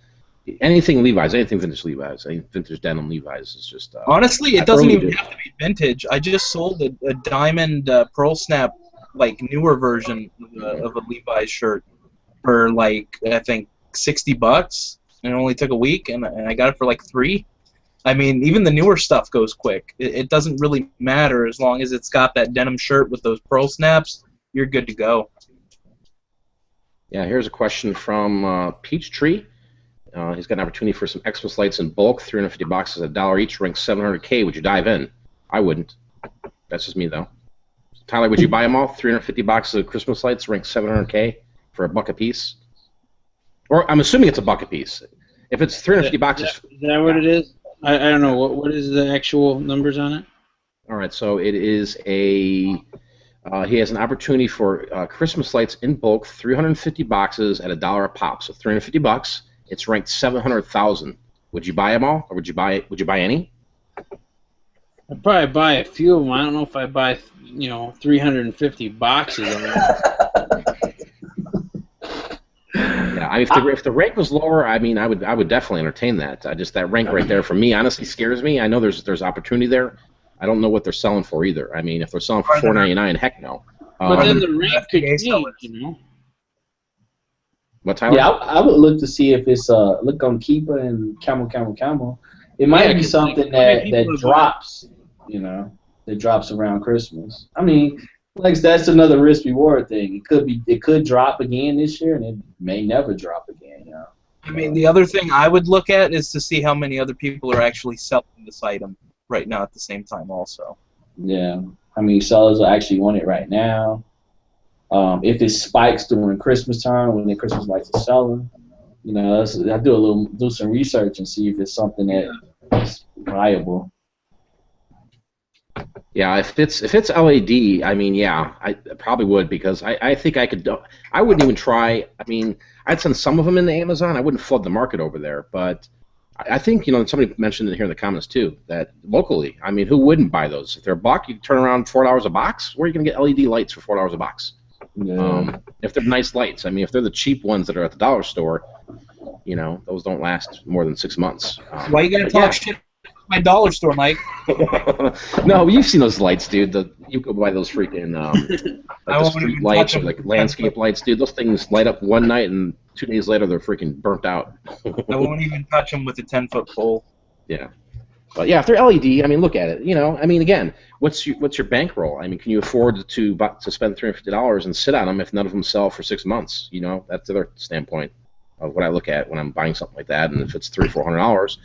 [SPEAKER 1] anything Levi's, anything vintage Levi's, any vintage denim Levi's is just.
[SPEAKER 4] Honestly, it doesn't even have to be vintage. I just sold a diamond pearl snap like newer version of a Levi's shirt for like I think $60, and it only took a week, and I got it for like $3. I mean, even the newer stuff goes quick. It doesn't really matter as long as it's got that denim shirt with those pearl snaps. You're good to go.
[SPEAKER 1] Yeah, here's a question from Peachtree. He's got an opportunity for some Xmas lights in bulk, 350 boxes, $1 each, ranks 700K. Would you dive in? I wouldn't. That's just me though. Tyler, would you buy them all? 350 boxes of Christmas lights, ranks 700K for $1 a piece. Or I'm assuming it's $1 a piece. If it's 350 boxes,
[SPEAKER 2] is that what it is? I don't know. What is the actual numbers on it?
[SPEAKER 1] All right, so it is a. He has an opportunity for Christmas lights in bulk, 350 boxes at $1 a pop. So $350. It's ranked 700,000. Would you buy them all, or would you buy any?
[SPEAKER 2] I'd probably buy a few of them. I don't know if I buy 350 boxes of them.
[SPEAKER 1] Yeah, Yeah, I mean, if the rank was lower, I mean, I would definitely entertain that. Just that rank right there for me honestly scares me. I know there's opportunity there. I don't know what they're selling for either. I mean, if they're selling for $4.99, heck no.
[SPEAKER 2] But then the
[SPEAKER 4] the
[SPEAKER 2] rank could
[SPEAKER 4] FBA
[SPEAKER 2] change,
[SPEAKER 4] sellers.
[SPEAKER 2] you know.
[SPEAKER 1] What, Tyler?
[SPEAKER 3] Yeah, I would look to see if it's look on Keepa and Camel. It might
[SPEAKER 2] Yeah,
[SPEAKER 3] be
[SPEAKER 2] 'cause,
[SPEAKER 3] something
[SPEAKER 2] like, how many people
[SPEAKER 3] that
[SPEAKER 2] have-
[SPEAKER 3] drops, that drops around Christmas. I mean, like that's another risk reward thing. It could drop again this year, and it may never drop again.
[SPEAKER 4] I mean, the other thing I would look at is to see how many other people are actually selling this item right now at the same time also.
[SPEAKER 3] Yeah, how many sellers will actually want it right now? If it spikes during Christmas time when the Christmas lights are selling, I do some research and see if it's something that's viable.
[SPEAKER 1] Yeah, if it's LED, I mean, yeah, I probably would because I think I could. I wouldn't even try. I mean, I'd send some of them into Amazon. I wouldn't flood the market over there, but I think somebody mentioned it here in the comments too that locally, I mean, who wouldn't buy those? If they're a buck, you can turn around $4 a box. Where are you gonna get LED lights for $4 a box?
[SPEAKER 3] Yeah.
[SPEAKER 1] If they're nice lights, I mean, if they're the cheap ones that are at the dollar store, those don't last more than 6 months.
[SPEAKER 4] Why you gotta talk shit about my dollar store, Mike?
[SPEAKER 1] No, you've seen those lights, dude. You go buy those freaking
[SPEAKER 4] I
[SPEAKER 1] the
[SPEAKER 4] won't
[SPEAKER 1] street
[SPEAKER 4] even
[SPEAKER 1] lights
[SPEAKER 4] touch
[SPEAKER 1] or
[SPEAKER 4] 'em.
[SPEAKER 1] like landscape lights, dude. Those things light up one night and 2 days later they're freaking burnt out.
[SPEAKER 4] I won't even touch them with a 10-foot pole.
[SPEAKER 1] Yeah. But yeah, if they're LED, I mean, look at it. I mean, again, what's your bankroll? I mean, can you afford to spend $350 and sit on them if none of them sell for 6 months? That's the other standpoint of what I look at when I'm buying something like that. And if it's $300-400,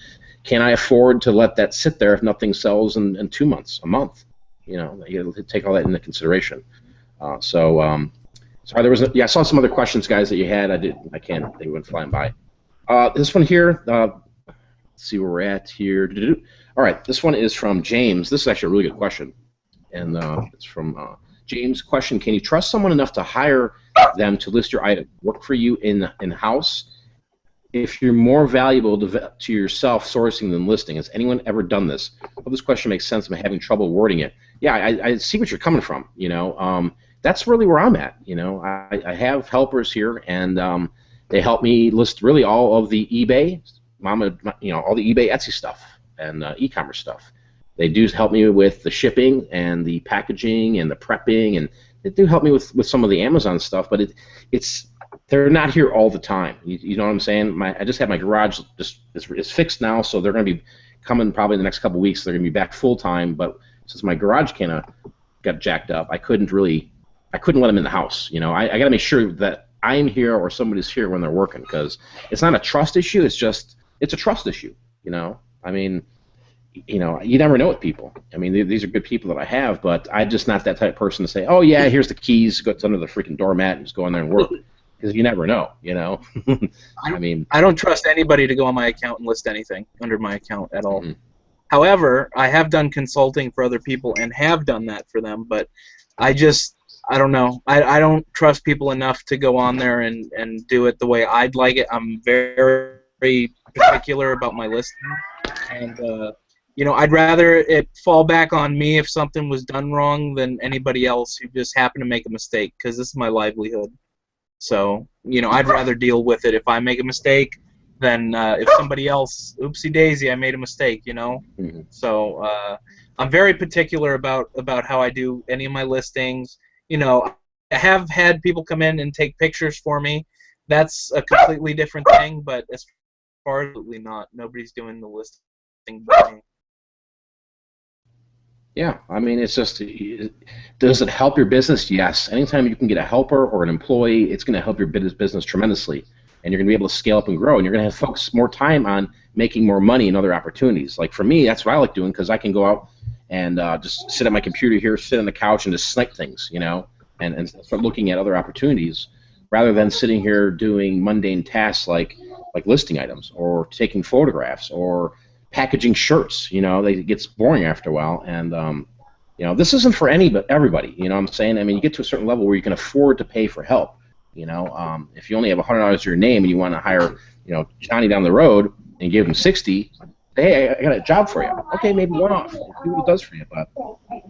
[SPEAKER 1] can I afford to let that sit there if nothing sells in 2 months, a month? You got to take all that into consideration. Sorry, I saw some other questions, guys, that you had. They went flying by. This one here. Let's see where we're at here. All right, this one is from James. This is actually a really good question, and it's from James. Question: Can you trust someone enough to hire them to list your item, work for you in-house? If you're more valuable to yourself sourcing than listing, has anyone ever done this? Well, this question makes sense. I'm having trouble wording it. Yeah, I see what you're coming from. That's really where I'm at. I have helpers here, and they help me list really all of the eBay, all the eBay, Etsy stuff, and e-commerce stuff. They do help me with the shipping and the packaging and the prepping, and they do help me with some of the Amazon stuff. But they're not here all the time. You know what I'm saying? I just have my garage is fixed now, so they're going to be coming probably in the next couple weeks. They're going to be back full time. But since my garage kind of got jacked up, I couldn't let them in the house. I got to make sure that I'm here or somebody's here when they're working, because it's not a trust issue. It's a trust issue. I mean, you never know with people. I mean, these are good people that I have, but I'm just not that type of person to say, oh yeah, here's the keys, go under the freaking doormat and just go in there and work. Because you never know, I mean,
[SPEAKER 4] I don't trust anybody to go on my account and list anything under my account at all.
[SPEAKER 1] Mm-hmm.
[SPEAKER 4] However, I have done consulting for other people and have done that for them, but I don't know. I don't trust people enough to go on there and do it the way I'd like it. I'm very, very particular about my listing, and I'd rather it fall back on me if something was done wrong than anybody else who just happened to make a mistake, because this is my livelihood. So, I'd rather deal with it if I make a mistake than if somebody else, oopsie daisy, I made a mistake,
[SPEAKER 1] Mm-hmm.
[SPEAKER 4] So I'm very particular about how I do any of my listings. I have had people come in and take pictures for me. That's a completely different thing, but as far as absolutely not. Nobody's doing the listing but me.
[SPEAKER 1] Yeah, I mean, it's just, does it help your business? Yes. Anytime you can get a helper or an employee, it's going to help your business tremendously, and you're going to be able to scale up and grow, and you're going to have focus more time on making more money and other opportunities. Like for me, that's what I like doing, because I can go out and just sit at my computer here, sit on the couch, and just snipe things, and start looking at other opportunities, rather than sitting here doing mundane tasks like listing items or taking photographs or packaging shirts. It gets boring after a while, and this isn't for everybody. What I'm saying? I mean, you get to a certain level where you can afford to pay for help. If you only have $100 to your name and you want to hire, Johnny down the road and give him 60, hey, I got a job for you. Okay, maybe one off. See what it does for you. But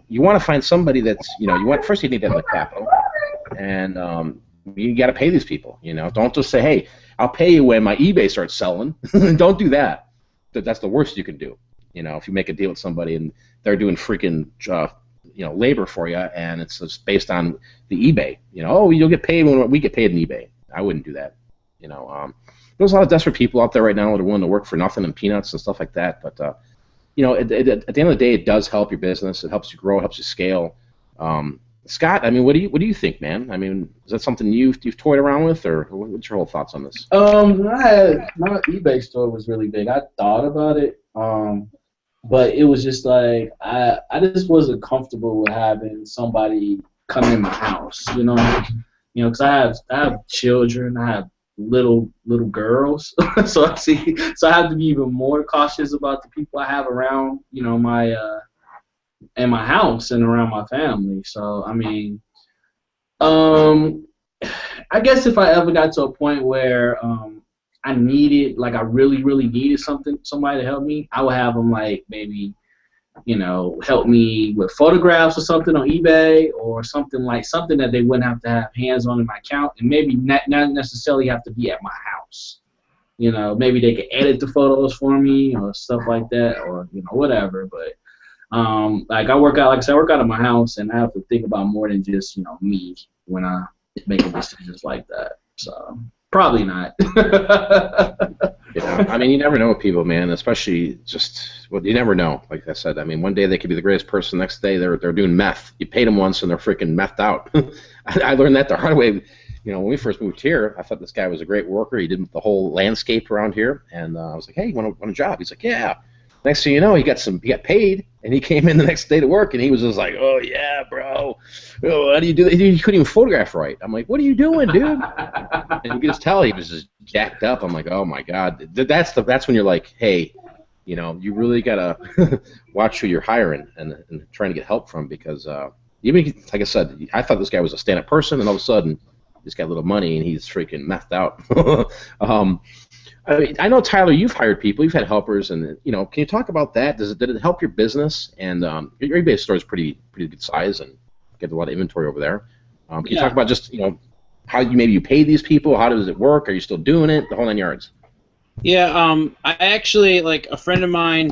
[SPEAKER 1] you want to find somebody that's, first you need to have the capital, and you got to pay these people. Don't just say, hey, I'll pay you when my eBay starts selling. Don't do that. That's the worst you can do. You know, if you make a deal with somebody and they're doing freaking labor for you, and it's just based on the eBay. You know, oh, you'll get paid when we get paid in eBay. I wouldn't do that. You know, there's a lot of desperate people out there right now that are willing to work for nothing and peanuts and stuff like that. But you know, at the end of the day, it does help your business. It helps you grow. It helps you scale. Scott, I mean, what do you think, man? I mean, is that something you've toyed around with, or what's your whole thoughts on this?
[SPEAKER 3] My eBay store was really big. I thought about it, but it was just like I just wasn't comfortable with having somebody come in my house. You know, because I have children. I have little girls, so I have to be even more cautious about the people I have around. You know, my in my house and around my family. So I mean, I guess if I ever got to a point where I needed, like I really needed somebody to help me, I would have them like maybe, help me with photographs or something on eBay or something that they wouldn't have to have hands on in my account, and maybe not necessarily have to be at my house. You know, maybe they could edit the photos for me or stuff like that, or whatever. But like I work out of my house, and I have to think about more than just me when I making decisions like that. So probably not.
[SPEAKER 1] I mean, you never know with people, man. Especially you never know. Like I said, I mean, one day they could be the greatest person. Next day they're doing meth. You paid them once and they're freaking methed out. I learned that the hard way. When we first moved here, I thought this guy was a great worker. He did the whole landscape around here, and I was like, "Hey, you want a job?" He's like, "Yeah." Next thing you know, he got paid, and he came in the next day to work, and he was just like, "Oh yeah, bro, how do you do that?" He couldn't even photograph right. I'm like, "What are you doing, dude?" And you could just tell he was just jacked up. I'm like, "Oh my god." That's when you're like, "Hey, you really gotta watch who you're hiring and trying to get help from, because even like I said, I thought this guy was a stand-up person, and all of a sudden he's got a little money and he's freaking methed out." I mean, I know, Tyler, you've hired people, you've had helpers, and can you talk about that? Did it help your business? And your eBay store is pretty good size and get a lot of inventory over there. Can you talk about just how you pay these people? How does it work? Are you still doing it? The whole 9 yards.
[SPEAKER 2] Yeah, I actually, like, a friend of mine,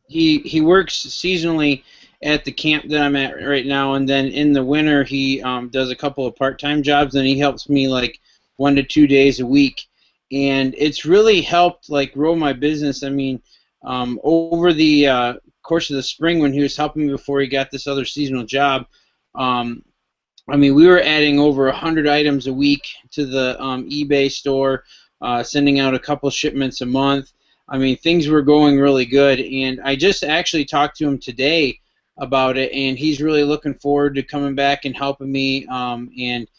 [SPEAKER 2] he works seasonally at the camp that I'm at right now, and then in the winter he does a couple of part-time jobs, and he helps me like 1 to 2 days a week. And it's really helped like grow my business. I mean, over the course of the spring when he was helping me before he got this other seasonal job, I mean, we were adding over 100 items a week to the eBay store, sending out a couple shipments a month. I mean, things were going really good, and I just actually talked to him today about it, and he's really looking forward to coming back and helping me, and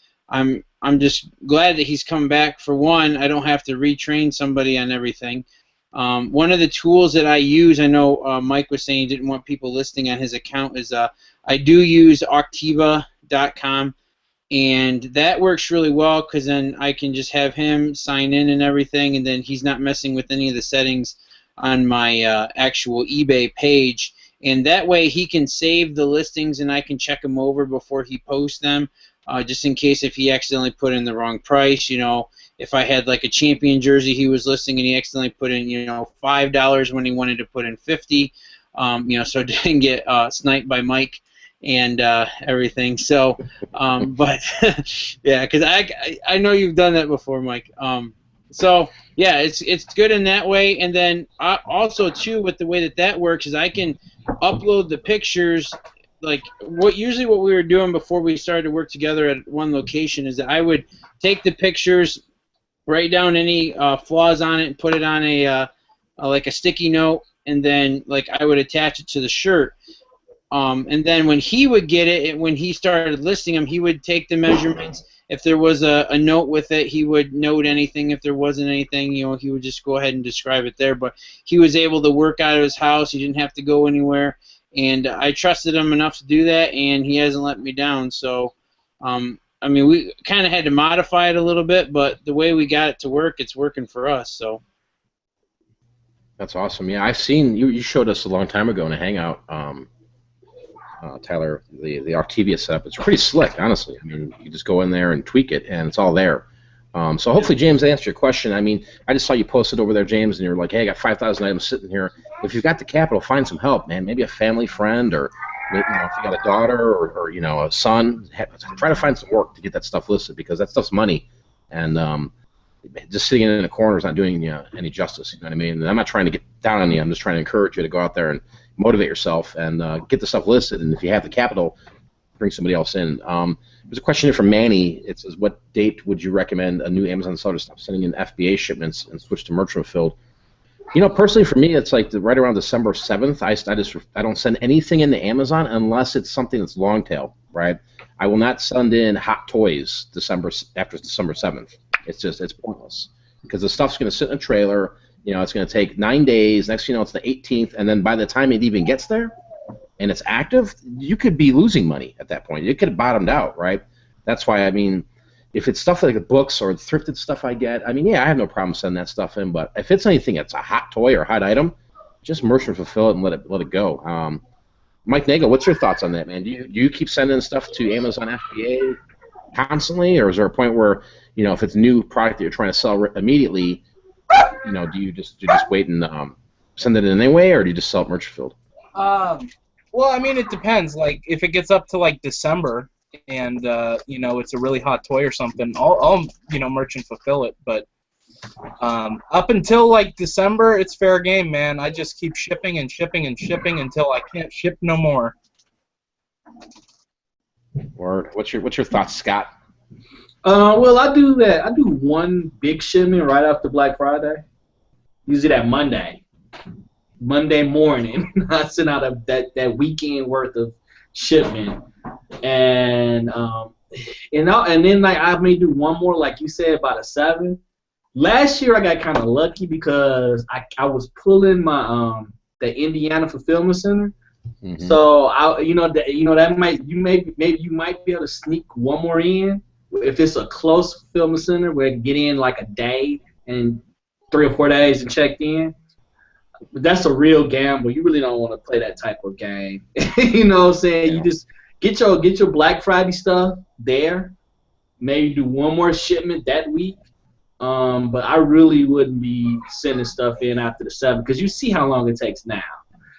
[SPEAKER 2] I'm just glad that he's come back. For one, I don't have to retrain somebody on everything. One of the tools that I use, I know Mike was saying he didn't want people listing on his account, is I do use Octiva.com, and that works really well because then I can just have him sign in and everything, and then he's not messing with any of the settings on my actual eBay page. And that way he can save the listings and I can check them over before he posts them. Just in case if he accidentally put in the wrong price, if I had like a champion jersey he was listing and he accidentally put in, $5 when he wanted to put in 50, so it didn't get sniped by Mike and everything. So, but yeah, because I know you've done that before, Mike. So yeah, it's good in that way. And then also too, with the way that works is I can upload the pictures. Like usually what we were doing before we started to work together at one location is that I would take the pictures, write down any flaws on it, and put it on like a sticky note, and then like I would attach it to the shirt. And then when he would get it, when he started listing them, he would take the measurements. If there was a note with it, he would note anything. If there wasn't anything, he would just go ahead and describe it there. But he was able to work out of his house. He didn't have to go anywhere. And I trusted him enough to do that, and he hasn't let me down. So, I mean, we kind of had to modify it a little bit, but the way we got it to work, it's working for us. So.
[SPEAKER 1] That's awesome. Yeah, I've seen you showed us a long time ago in a hangout, Tyler, the Octavia setup. It's pretty slick, honestly. I mean, you just go in there and tweak it, and it's all there. So hopefully, James, answered your question. I mean, I just saw you posted over there, James, and you're like, hey, I got 5,000 items sitting here. If you've got the capital, find some help, man. Maybe a family friend, or if you got a daughter or a son, try to find some work to get that stuff listed, because that stuff's money, and just sitting in a corner is not doing you any justice. You know what I mean? And I'm not trying to get down on you. I'm just trying to encourage you to go out there and motivate yourself and get the stuff listed. And if you have the capital, bring somebody else in. There's a question here from Manny. It says, what date would you recommend a new Amazon seller to stop sending in FBA shipments and switch to merchant fulfilled? Personally for me, it's like right around December 7th. I don't send anything into Amazon unless it's something that's long tail, right? I will not send in hot toys after December 7th. It's pointless, because the stuff's going to sit in a trailer. It's going to take 9 days. Next, it's the 18th, and then by the time it even gets there and it's active, you could be losing money at that point. It could have bottomed out, right? That's why, if it's stuff like the books or the thrifted stuff I get, I have no problem sending that stuff in. But if it's anything that's a hot toy or a hot item, just merchant fulfill it and let it go. Mike Nagel, what's your thoughts on that, man? Do you keep sending stuff to Amazon FBA constantly, or is there a point where, if it's a new product that you're trying to sell immediately, do you just wait and send it in anyway, or do you just sell it merchant fulfilled?
[SPEAKER 4] Well, it depends. Like, if it gets up to like December and it's a really hot toy or something, I'll merchant fulfill it. But up until like December, it's fair game, man. I just keep shipping and shipping and shipping until I can't ship no more.
[SPEAKER 1] Or what's your thoughts, Scott?
[SPEAKER 3] Well, I do that. I do one big shipment right after Black Friday. Usually that Monday morning. I send out that weekend worth of shipment, and then like I may do one more, like you said, about a 7. Last year I got kind of lucky because I was pulling my the Indiana fulfillment center. Mm-hmm. So maybe you might be able to sneak one more in if it's a close fulfillment center where it can get in like a day and 3 or 4 days and check in. But that's a real gamble. You really don't want to play that type of game. You know what I'm saying? Yeah. You just get your Black Friday stuff there. Maybe do one more shipment that week. But I really wouldn't be sending stuff in after the 7th, because you see how long it takes now.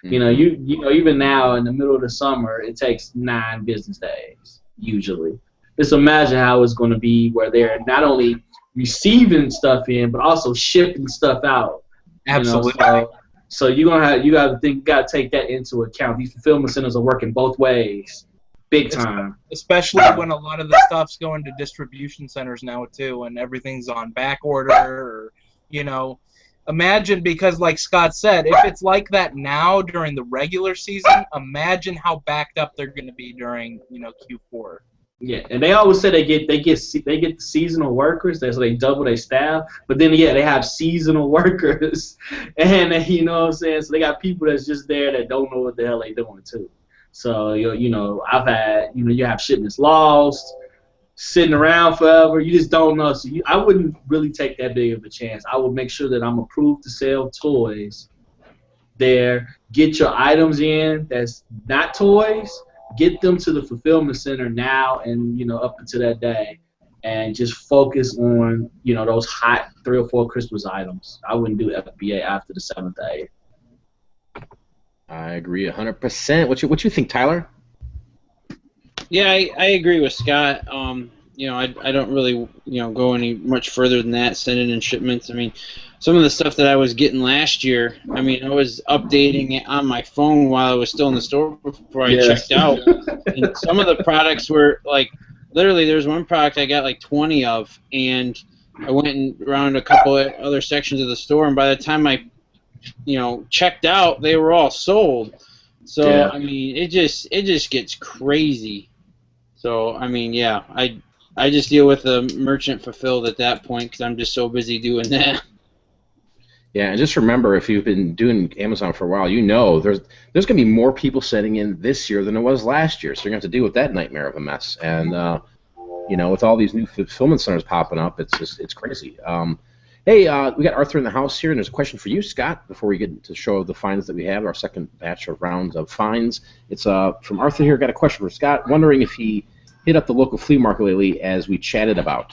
[SPEAKER 3] Mm-hmm. Even now in the middle of the summer, it takes 9 business days usually. Just imagine how it's going to be where they're not only receiving stuff in, but also shipping stuff out.
[SPEAKER 4] Absolutely.
[SPEAKER 3] So you got to take that into account. These fulfillment centers are working both ways, big time.
[SPEAKER 4] Especially when a lot of the stuff's going to distribution centers now too, and everything's on back order. Or, imagine, because like Scott said, if it's like that now during the regular season, imagine how backed up they're going to be during Q4.
[SPEAKER 3] Yeah, and they always say they get the seasonal workers. So they double their staff. But then they have seasonal workers, and you know what I'm saying. So they got people that's just there that don't know what the hell they doing too. So I've had you have shipments lost, sitting around forever. You just don't know. So I wouldn't really take that big of a chance. I would make sure that I'm approved to sell toys there. Get your items in that's not toys. Get them to the fulfillment center now and up until that day, and just focus on those hot 3 or 4 Christmas items. I wouldn't do FBA after the 7th or 8th.
[SPEAKER 1] I agree 100%. What you think, Tyler?
[SPEAKER 2] Yeah, I agree with Scott. I don't really go any much further than that. Sending in shipments. Some of the stuff that I was getting last year, I was updating it on my phone while I was still in the store before I checked out. And some of the products were like, literally, there's one product I got like 20 of, and I went around a couple of other sections of the store, and by the time I, checked out, they were all sold. So it just gets crazy. So I just deal with the merchant fulfilled at that point because I'm just so busy doing that.
[SPEAKER 1] Yeah, and just remember, if you've been doing Amazon for a while, there's going to be more people sending in this year than there was last year. So you're going to have to deal with that nightmare of a mess. And with all these new fulfillment centers popping up, it's crazy. Hey, we got Arthur in the house here, and there's a question for you, Scott, before we get to show the finds that we have, our second batch of rounds of finds. It's from Arthur here. Got a question for Scott, wondering if he hit up the local flea market lately, as we chatted about.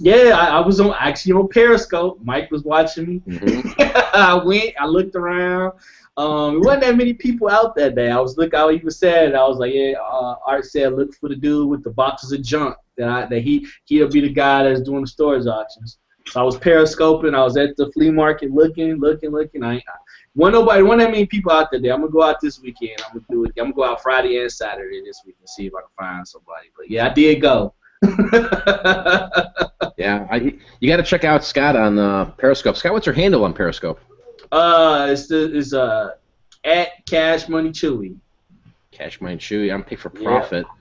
[SPEAKER 3] Yeah, I was actually on Periscope. Mike was watching me.
[SPEAKER 1] Mm-hmm.
[SPEAKER 3] I looked around. There wasn't that many people out that day. I even said, I was like, yeah, Art said, look for the dude with the boxes of junk. He'll be the guy that's doing the storage auctions. So I was periscoping. I was at the flea market looking. Wasn't that many people out there. I'm gonna go out this weekend. I'm gonna go out Friday and Saturday this week and see if I can find somebody. But yeah, I did go.
[SPEAKER 1] Yeah, you got to check out Scott on Periscope. Scott, what's your handle on Periscope?
[SPEAKER 3] It's at Cash Money Chewy.
[SPEAKER 1] Cash Money Chewy. I'm Pick for Profit.
[SPEAKER 3] Yeah.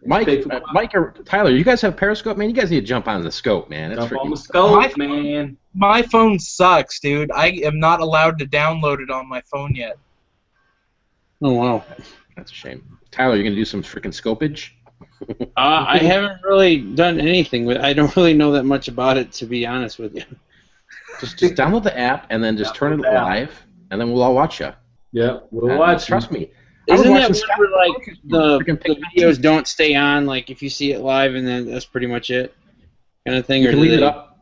[SPEAKER 1] Mike or Tyler, you guys have Periscope, man? You guys need to jump on the scope, man.
[SPEAKER 3] Jump on the scope, man.
[SPEAKER 4] My phone sucks, dude. I am not allowed to download it on my phone yet.
[SPEAKER 2] Oh, wow.
[SPEAKER 1] That's a shame. Tyler, you going to do some freaking scopage?
[SPEAKER 2] I haven't really done anything with. I don't really know that much about it, to be honest with you.
[SPEAKER 1] Just download the app and then just turn it live, and then we'll all watch you.
[SPEAKER 3] Yeah, we'll watch.
[SPEAKER 1] Trust me.
[SPEAKER 2] Isn't that where like the videos don't stay on? Like if you see it live and then that's pretty much it, kind of thing.
[SPEAKER 1] You can leave it up.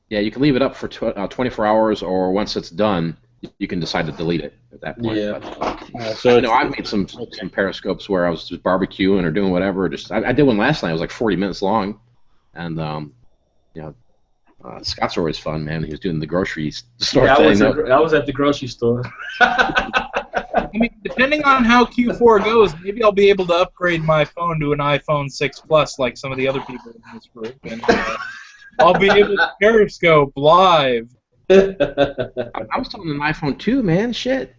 [SPEAKER 1] Yeah, you can leave it up for 24 hours, or once it's done, you can decide to delete it at that point.
[SPEAKER 3] Yeah.
[SPEAKER 1] But, so I've made some periscopes where I was just barbecuing or doing whatever. I did one last night. It was like 40 minutes long, and Scott's always fun, man. He was doing the grocery store thing.
[SPEAKER 3] I was at the grocery store.
[SPEAKER 4] I mean, depending on how Q4 goes, maybe I'll be able to upgrade my phone to an iPhone 6 Plus like some of the other people in this group, and I'll be able to Periscope live.
[SPEAKER 1] I was talking an iPhone 2, man. Shit.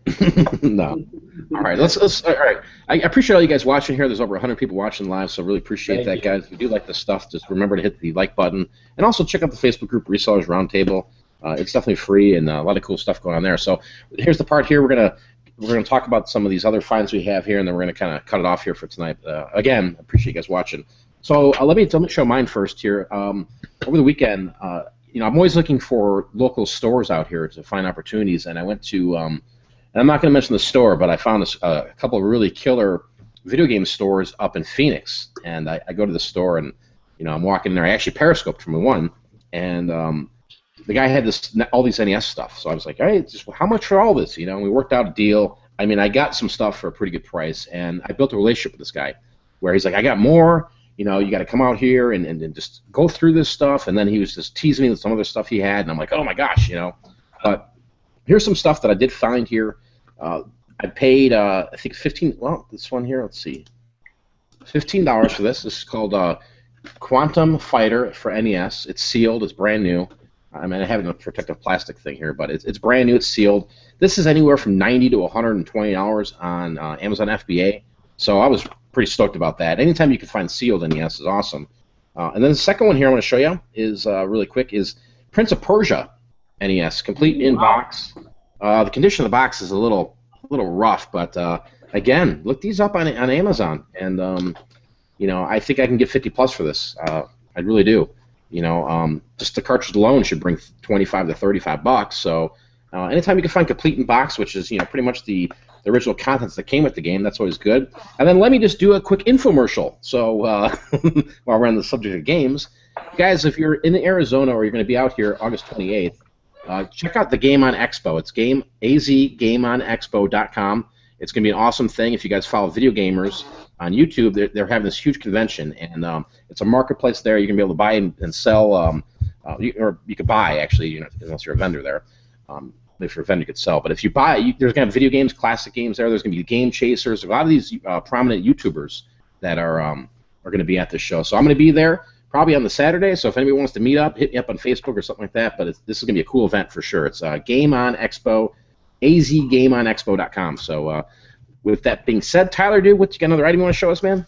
[SPEAKER 1] No. All right. Let's. All right. I appreciate all you guys watching here. There's over 100 people watching live, so really appreciate that, guys. If you do like the stuff, just remember to hit the like button, and also check out the Facebook group Resellers Roundtable. It's definitely free and a lot of cool stuff going on there. So here's the part here. We're gonna talk about some of these other finds we have here, and then we're gonna kind of cut it off here for tonight. Again, appreciate you guys watching. So let me show mine first here. Over the weekend. I'm always looking for local stores out here to find opportunities, and I went to, and I'm not going to mention the store, but I found a couple of really killer video game stores up in Phoenix, and I go to the store, and I'm walking in there. I actually periscoped from one, and the guy had all these NES stuff, so I was like, hey, how much for all this? And we worked out a deal. I mean, I got some stuff for a pretty good price, and I built a relationship with this guy, where he's like, I got more. You got to come out here and just go through this stuff. And then he was just teasing me with some other stuff he had, and I'm like, oh my gosh, But here's some stuff that I did find here. I paid, I think this one here, let's see, $15 for this. This is called Quantum Fighter for NES. It's sealed. It's brand new. I mean, I have a protective plastic thing here, but it's brand new. It's sealed. This is anywhere from $90 to $120 on Amazon FBA. So I was pretty stoked about that. Anytime you can find sealed NES is awesome. And then the second one here I want to show you is really quick is Prince of Persia NES, complete in box. The condition of the box is a little rough, but again, look these up on Amazon, and I think I can get 50 plus for this. I really do. Just the cartridge alone should bring 25 to 35 bucks. So anytime you can find complete in box, which is pretty much the original contents that came with the game, that's always good. And then let me just do a quick infomercial. So while we're on the subject of games, guys, if you're in Arizona or you're going to be out here August 28th, check out the Game On Expo. It's azgameonexpo.com. It's going to be an awesome thing. If you guys follow video gamers on YouTube, they're having this huge convention, and it's a marketplace there. You're going to be able to buy and sell, or you could buy, actually, unless you're a vendor there. If you're a vendor, you could sell. But if you buy, there's going to have video games, classic games there. There's going to be game chasers. A lot of these prominent YouTubers that are going to be at this show. So I'm going to be there probably on the Saturday. So if anybody wants to meet up, hit me up on Facebook or something like that. But this is going to be a cool event for sure. It's Game On Expo, azgameonexpo.com. So with that being said, Tyler, dude, what you got another item you want to show us, man?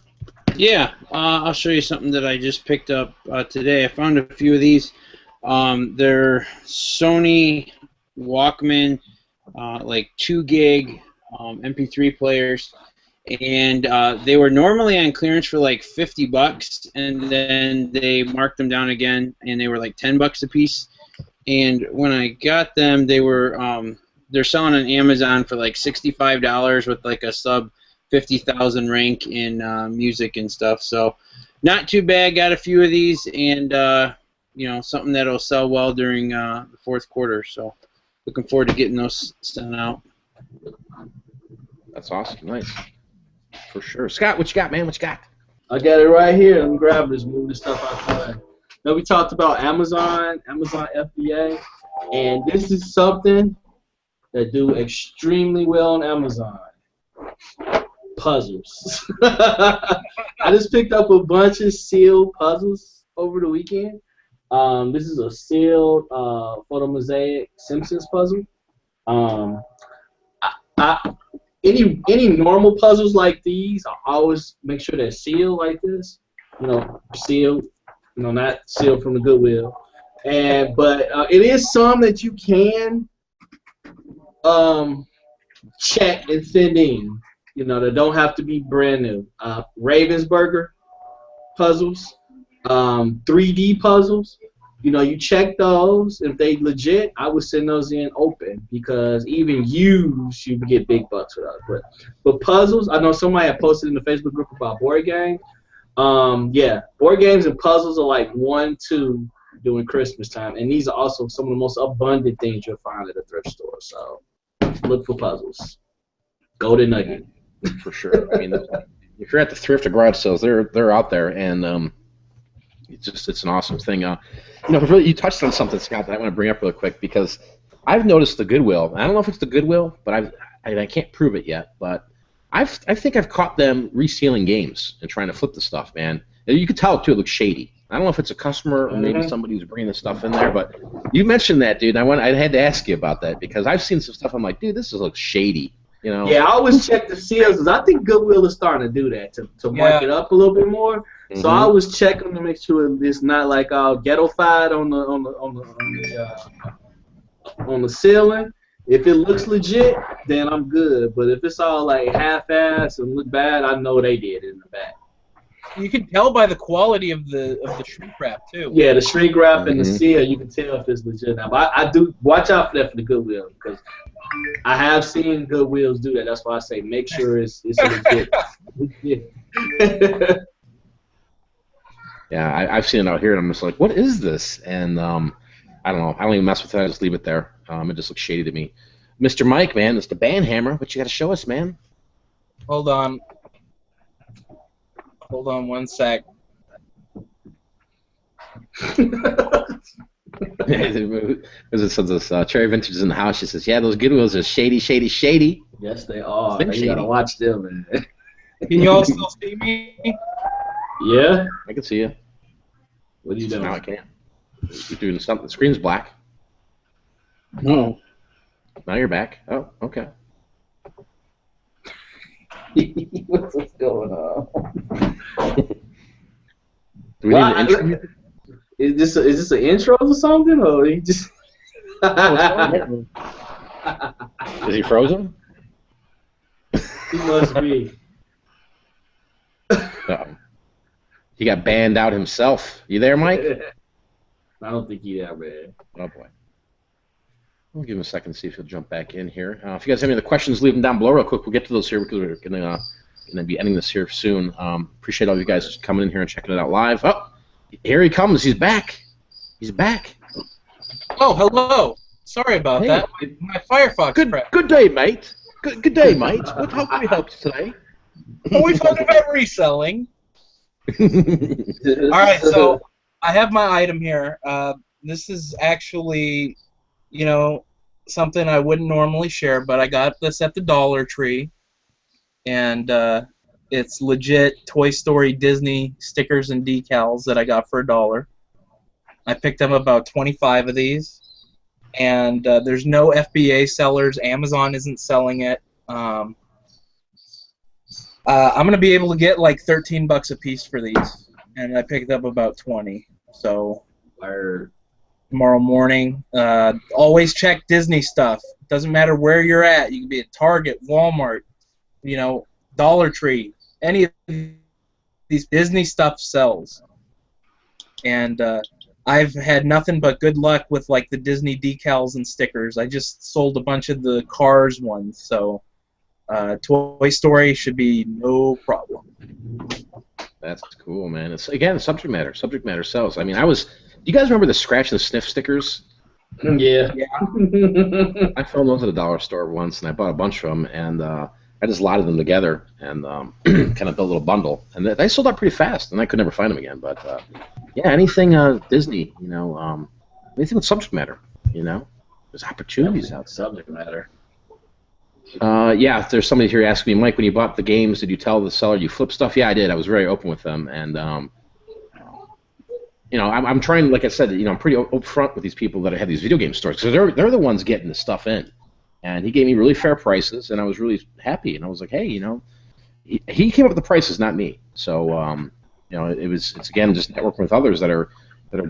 [SPEAKER 2] Yeah, I'll show you something that I just picked up today. I found a few of these. They're Sony Walkman, like 2 gig MP3 players, and they were normally on clearance for like 50 bucks, and then they marked them down again, and they were like 10 bucks a piece. And when I got them, they were they're selling on Amazon for like $65 with like a sub 50,000 rank in music and stuff. So not too bad. Got a few of these, and something that'll sell well during the fourth quarter. So looking forward to getting those sent out.
[SPEAKER 1] That's awesome. Nice. For sure. Scott, what you got, man? What you got?
[SPEAKER 3] I got it right here. Let me grab this, move this stuff out the way. Now we talked about Amazon FBA, and this is something that do extremely well on Amazon. Puzzles. I just picked up a bunch of sealed puzzles over the weekend. This is a sealed photomosaic Simpsons puzzle. Any normal puzzles like these, I always make sure they're sealed like this. Sealed. Not sealed from the Goodwill. But it is some that you can check and send in. That don't have to be brand new. Ravensburger puzzles, 3D puzzles. You check those. If they legit, I would send those in open, because even used, you can get big bucks for those. But puzzles, I know somebody had posted in the Facebook group about board games. Yeah, board games and puzzles are like 1-2 during Christmas time, and these are also some of the most abundant things you'll find at a thrift store. So look for puzzles. Golden nugget.
[SPEAKER 1] For sure. I mean, if you're at the thrift or garage sales, they're out there, and it's an awesome thing. You touched on something, Scott, that I want to bring up real quick, because I've noticed the Goodwill. I don't know if it's the Goodwill, but I can't prove it yet. But I think I've caught them resealing games and trying to flip the stuff, man. And you can tell too; it looks shady. I don't know if it's a customer or maybe somebody who's bringing the stuff in there, but you mentioned that, dude. And I had to ask you about that, because I've seen some stuff. I'm like, dude, this looks shady.
[SPEAKER 3] Yeah, I always check the seals, because I think Goodwill is starting to do that to mark it up a little bit more. Mm-hmm. So I always check them to make sure it's not like all ghetto-fied on the ceiling. If it looks legit, then I'm good. But if it's all like half-ass and look bad, I know they did it in the back.
[SPEAKER 4] You can tell by the quality of the shrink wrap too.
[SPEAKER 3] Yeah, the shrink wrap and the seal, you can tell if it's legit now. But I do watch out for that for the Goodwill, because I have seen Goodwills do that. That's why I say make sure it's legit.
[SPEAKER 1] Yeah, I've seen it out here, and I'm just like, what is this? And I don't know. I don't even mess with it. I just leave it there. It just looks shady to me. Mr. Mike, man, it's the band hammer. What you got to show us, man?
[SPEAKER 4] Hold on. Hold on one sec.
[SPEAKER 1] It says this Cherry Vintage is in the house. She says, yeah, those Goodwills are shady, shady, shady.
[SPEAKER 3] Yes, they are. You got to watch them, man.
[SPEAKER 4] Can you all still see me?
[SPEAKER 3] Yeah.
[SPEAKER 1] I can see you.
[SPEAKER 3] What are you doing?
[SPEAKER 1] Now I can't. You're doing something. The screen's black.
[SPEAKER 2] No.
[SPEAKER 1] Now you're back. Oh, okay.
[SPEAKER 3] What's going on?
[SPEAKER 1] Do we need an intro?
[SPEAKER 3] Is this an intro or something, or he just?
[SPEAKER 1] Is he frozen?
[SPEAKER 3] He must be.
[SPEAKER 1] Uh-oh. He got banned out himself. You there, Mike?
[SPEAKER 3] I don't think he's there, man.
[SPEAKER 1] Oh boy. We'll give him a second to see if he'll jump back in here. If you guys have any other questions, leave them down below real quick. We'll get to those here, because we're going to be ending this here soon. Appreciate all you guys coming in here and checking it out live. Oh, here he comes. He's back. He's back.
[SPEAKER 4] Oh, hello. Sorry about that. My Firefox.
[SPEAKER 1] Good day, mate. Good day, mate. How can we help you today?
[SPEAKER 4] Well, we talked about reselling. All right, so I have my item here. This is actually, something I wouldn't normally share, but I got this at the Dollar Tree, and it's legit Toy Story Disney stickers and decals that I got for $1. I picked up about 25 of these, and there's no FBA sellers. Amazon isn't selling it. I'm going to be able to get like $13 a piece for these, and I picked up about 20. So tomorrow morning, always check Disney stuff. Doesn't matter where you're at. You can be at Target, Walmart, Dollar Tree. Any of these Disney stuff sells. And I've had nothing but good luck with like the Disney decals and stickers. I just sold a bunch of the Cars ones, so Toy Story should be no problem.
[SPEAKER 1] That's cool, man. It's again subject matter. Subject matter sells. I mean, I was you guys remember the scratch and sniff stickers?
[SPEAKER 3] Yeah.
[SPEAKER 1] I found those at a dollar store once, and I bought a bunch of them, and I just lotted them together and kind of built a little bundle. And they sold out pretty fast, and I could never find them again. But yeah, anything Disney, anything with subject matter, there's opportunities out there.
[SPEAKER 3] Subject matter.
[SPEAKER 1] Yeah, there's somebody here asking me, Mike, when you bought the games, did you tell the seller you flipped stuff? Yeah, I did. I was very open with them, and I'm trying, like I said, I'm pretty upfront with these people that have these video game stores because they're the ones getting the stuff in. And he gave me really fair prices, and I was really happy. And I was like, hey, he came up with the prices, not me. So, it's again just networking with others that are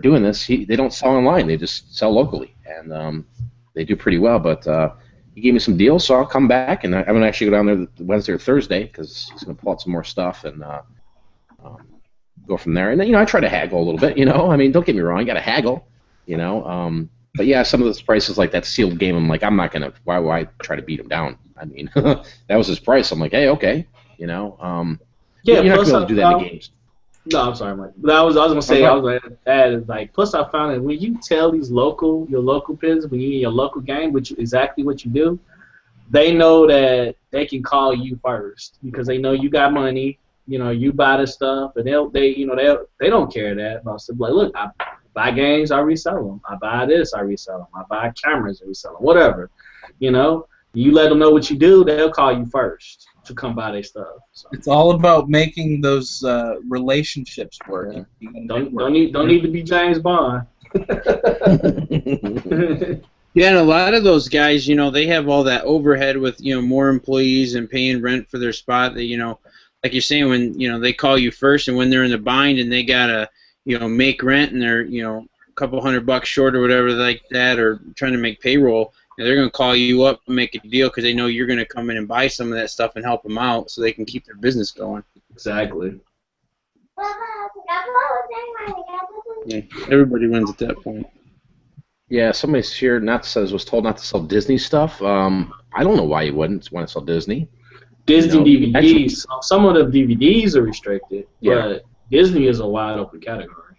[SPEAKER 1] doing this. They don't sell online; they just sell locally, and they do pretty well. But he gave me some deals, so I'll come back, and I'm gonna actually go down there Wednesday or Thursday because he's gonna pull out some more stuff and go from there. And then, I try to haggle a little bit. I mean, don't get me wrong, you got to haggle. But yeah, some of those prices, like that sealed game, I'm like, I'm not gonna. Why would I try to beat him down? I mean, that was his price. I'm like, hey, okay,
[SPEAKER 3] Yeah,
[SPEAKER 1] you're not gonna be able to do that in the games.
[SPEAKER 3] No, I'm sorry, Mike. But I was gonna say, I was gonna add is like. Plus, I found that when you tell these your local business, when you're in your local game, which is exactly what you do, they know that they can call you first because they know you got money. You buy the stuff, and they don't care that about stuff. Like, look, I buy games, I resell them. I buy this, I resell them. I buy cameras, I resell them. Whatever, You let them know what you do, they'll call you first to come buy their stuff. So.
[SPEAKER 4] It's all about making those relationships work.
[SPEAKER 3] Yeah. Don't need to be James Bond.
[SPEAKER 2] Yeah, and a lot of those guys, they have all that overhead with, more employees and paying rent for their spot. That, like you're saying, when they call you first, and when they're in the bind and they gotta make rent and they're a couple $100 short or whatever like that, or trying to make payroll, they're gonna call you up and make a deal because they know you're gonna come in and buy some of that stuff and help them out so they can keep their business going.
[SPEAKER 3] Exactly.
[SPEAKER 2] Yeah, everybody wins at that point.
[SPEAKER 1] Yeah, somebody here was told not to sell Disney stuff. I don't know why you wouldn't want to sell Disney.
[SPEAKER 3] Disney DVDs. Some of the DVDs are restricted,
[SPEAKER 1] yeah.
[SPEAKER 3] But Disney is a wide open category.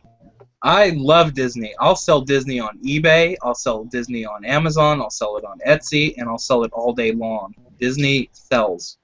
[SPEAKER 4] I love Disney. I'll sell Disney on eBay. I'll sell Disney on Amazon. I'll sell it on Etsy, and I'll sell it all day long. Disney sells.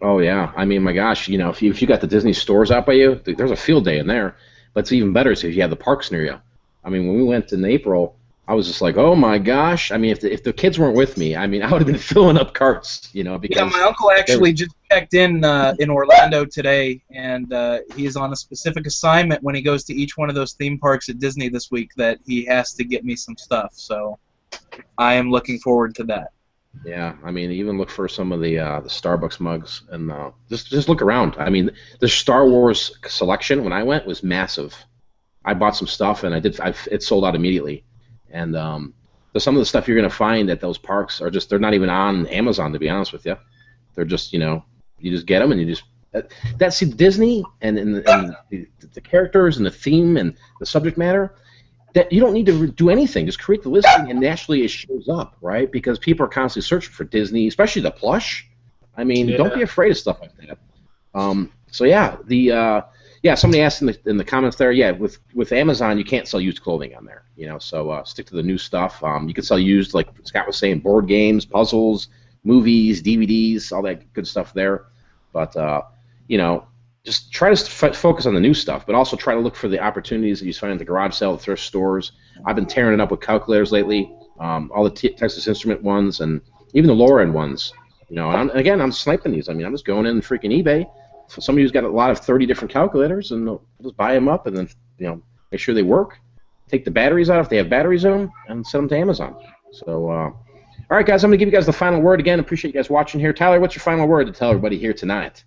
[SPEAKER 1] Oh yeah, I mean, my gosh, if you got the Disney stores out by you, there's a field day in there. But it's even better if you have the parks near you. I mean, when we went in April, I was just like, oh my gosh. I mean, if the kids weren't with me, I mean, I would have been filling up carts, because
[SPEAKER 4] yeah, my uncle actually just checked in Orlando today, and he's on a specific assignment when he goes to each one of those theme parks at Disney this week that he has to get me some stuff. So I am looking forward to that.
[SPEAKER 1] Yeah, I mean, even look for some of the Starbucks mugs, and just look around. I mean, the Star Wars selection when I went was massive. I bought some stuff, and it sold out immediately. And so some of the stuff you're going to find at those parks are they're not even on Amazon, to be honest with you. They're just, you just get them and you just, see, Disney and the characters and the theme and the subject matter, that you don't need to do anything. Just create the listing and naturally it shows up, right? Because people are constantly searching for Disney, especially the plush. I mean, Don't be afraid of stuff like that. So yeah, somebody asked in the comments there, yeah, with Amazon, you can't sell used clothing on there, so stick to the new stuff. You can sell used, like Scott was saying, board games, puzzles, movies, DVDs, all that good stuff there. But, just try to focus on the new stuff, but also try to look for the opportunities that you find at the garage sale, the thrift stores. I've been tearing it up with calculators lately, all the Texas Instrument ones, and even the lower end ones. And I'm sniping these. I mean, I'm just going in freaking eBay. For somebody who's got a lot of 30 different calculators, and I'll just buy them up and then make sure they work. Take the batteries out if they have batteries in them, and send them to Amazon. So, all right, guys, I'm gonna give you guys the final word again. Appreciate you guys watching here. Tyler, what's your final word to tell everybody here tonight?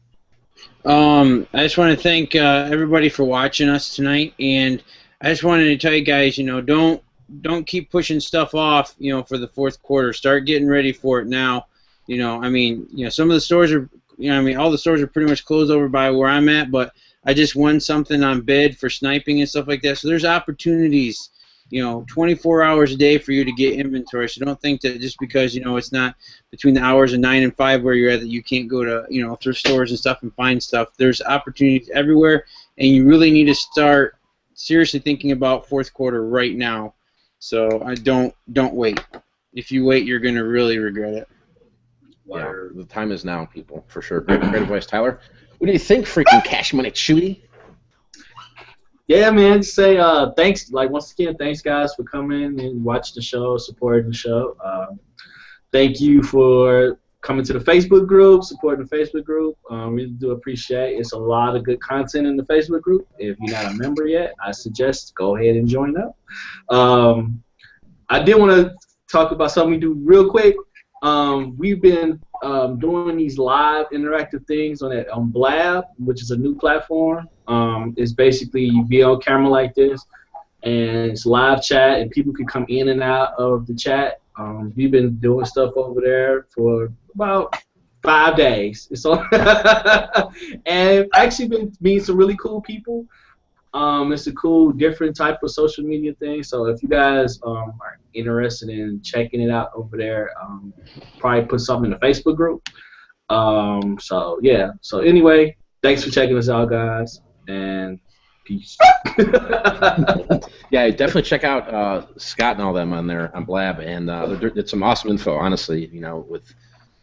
[SPEAKER 2] I just want to thank everybody for watching us tonight, and I just wanted to tell you guys, don't keep pushing stuff off, for the fourth quarter. Start getting ready for it now. Some of the stores are. All the stores are pretty much closed over by where I'm at, but I just won something on bid for sniping and stuff like that. So there's opportunities, 24 hours a day for you to get inventory. So don't think that just because, it's not between the hours of 9 and 5 where you're at that you can't go to, thrift stores and stuff and find stuff. There's opportunities everywhere, and you really need to start seriously thinking about fourth quarter right now. So I don't wait. If you wait, you're going to really regret it.
[SPEAKER 1] Yeah, the time is now, people, for sure. Great advice, Tyler. What do you think, freaking Cash Money Chewy?
[SPEAKER 3] Yeah, man. Just say thanks. Like, once again, thanks guys for coming and watching the show, supporting the show. Thank you for coming to the Facebook group, supporting the Facebook group. Really do appreciate it. It's a lot of good content in the Facebook group. If you're not a member yet, I suggest go ahead and join up. I did want to talk about something we do real quick. We've been doing these live interactive things on Blab, which is a new platform. It's basically you be on camera like this, and it's live chat, and people can come in and out of the chat. We've been doing stuff over there for about 5 days. And actually been meeting some really cool people. It's a cool, different type of social media thing. So if you guys are interested in checking it out over there, probably put something in the Facebook group. So yeah. So anyway, thanks for checking us out, guys, and peace.
[SPEAKER 1] Yeah, definitely check out Scott and all them on there on Blab, and it's some awesome info. Honestly, with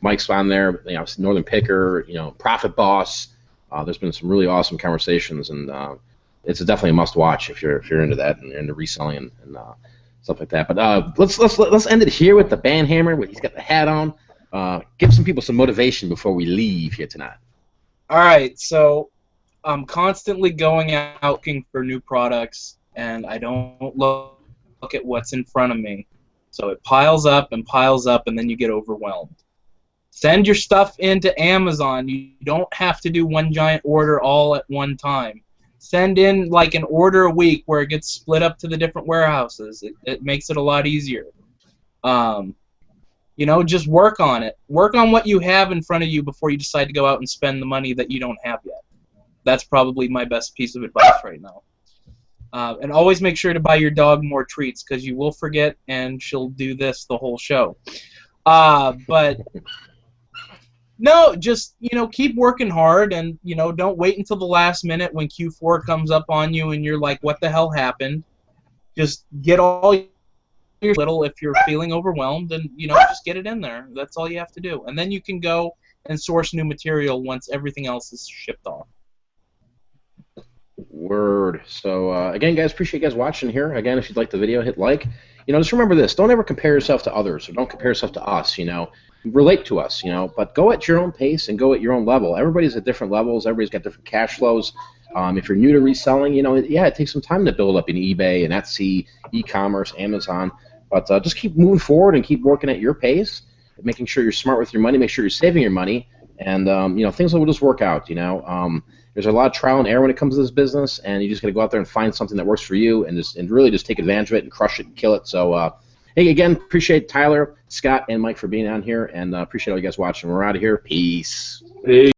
[SPEAKER 1] Mike's on there, Northern Picker, Profit Boss. There's been some really awesome conversations, and it's definitely a must-watch if you're into that and you're into reselling and stuff like that. But let's end it here with the band hammer. He's got the hat on. Give some people some motivation before we leave here tonight.
[SPEAKER 4] All right, so I'm constantly going out looking for new products, and I don't look at what's in front of me. So it piles up, and then you get overwhelmed. Send your stuff into Amazon. You don't have to do one giant order all at one time. Send in like an order a week where it gets split up to the different warehouses. It makes it a lot easier. Just work on it. Work on what you have in front of you before you decide to go out and spend the money that you don't have yet. That's probably my best piece of advice right now. And always make sure to buy your dog more treats, because you will forget and she'll do this the whole show. But no, just keep working hard, and don't wait until the last minute when Q4 comes up on you and you're like, what the hell happened? Just get all your little if you're feeling overwhelmed, and just get it in there. That's all you have to do, and then you can go and source new material once everything else is shipped off.
[SPEAKER 1] Word. So again, guys, appreciate you guys watching here. Again, if you'd like the video, hit like. Just remember this: don't ever compare yourself to others, or don't compare yourself to us. Relate to us, but go at your own pace and go at your own level. Everybody's at different levels. Everybody's got different cash flows. If you're new to reselling, it takes some time to build up in eBay and Etsy, e-commerce, Amazon. But just keep moving forward and keep working at your pace, making sure you're smart with your money, make sure you're saving your money, and things will just work out. There's a lot of trial and error when it comes to this business, and you just got to go out there and find something that works for you, and really just take advantage of it and crush it and kill it. So. Hey, again, appreciate Tyler, Scott, and Mike for being on here, and appreciate all you guys watching. We're out of here. Peace.
[SPEAKER 3] Peace.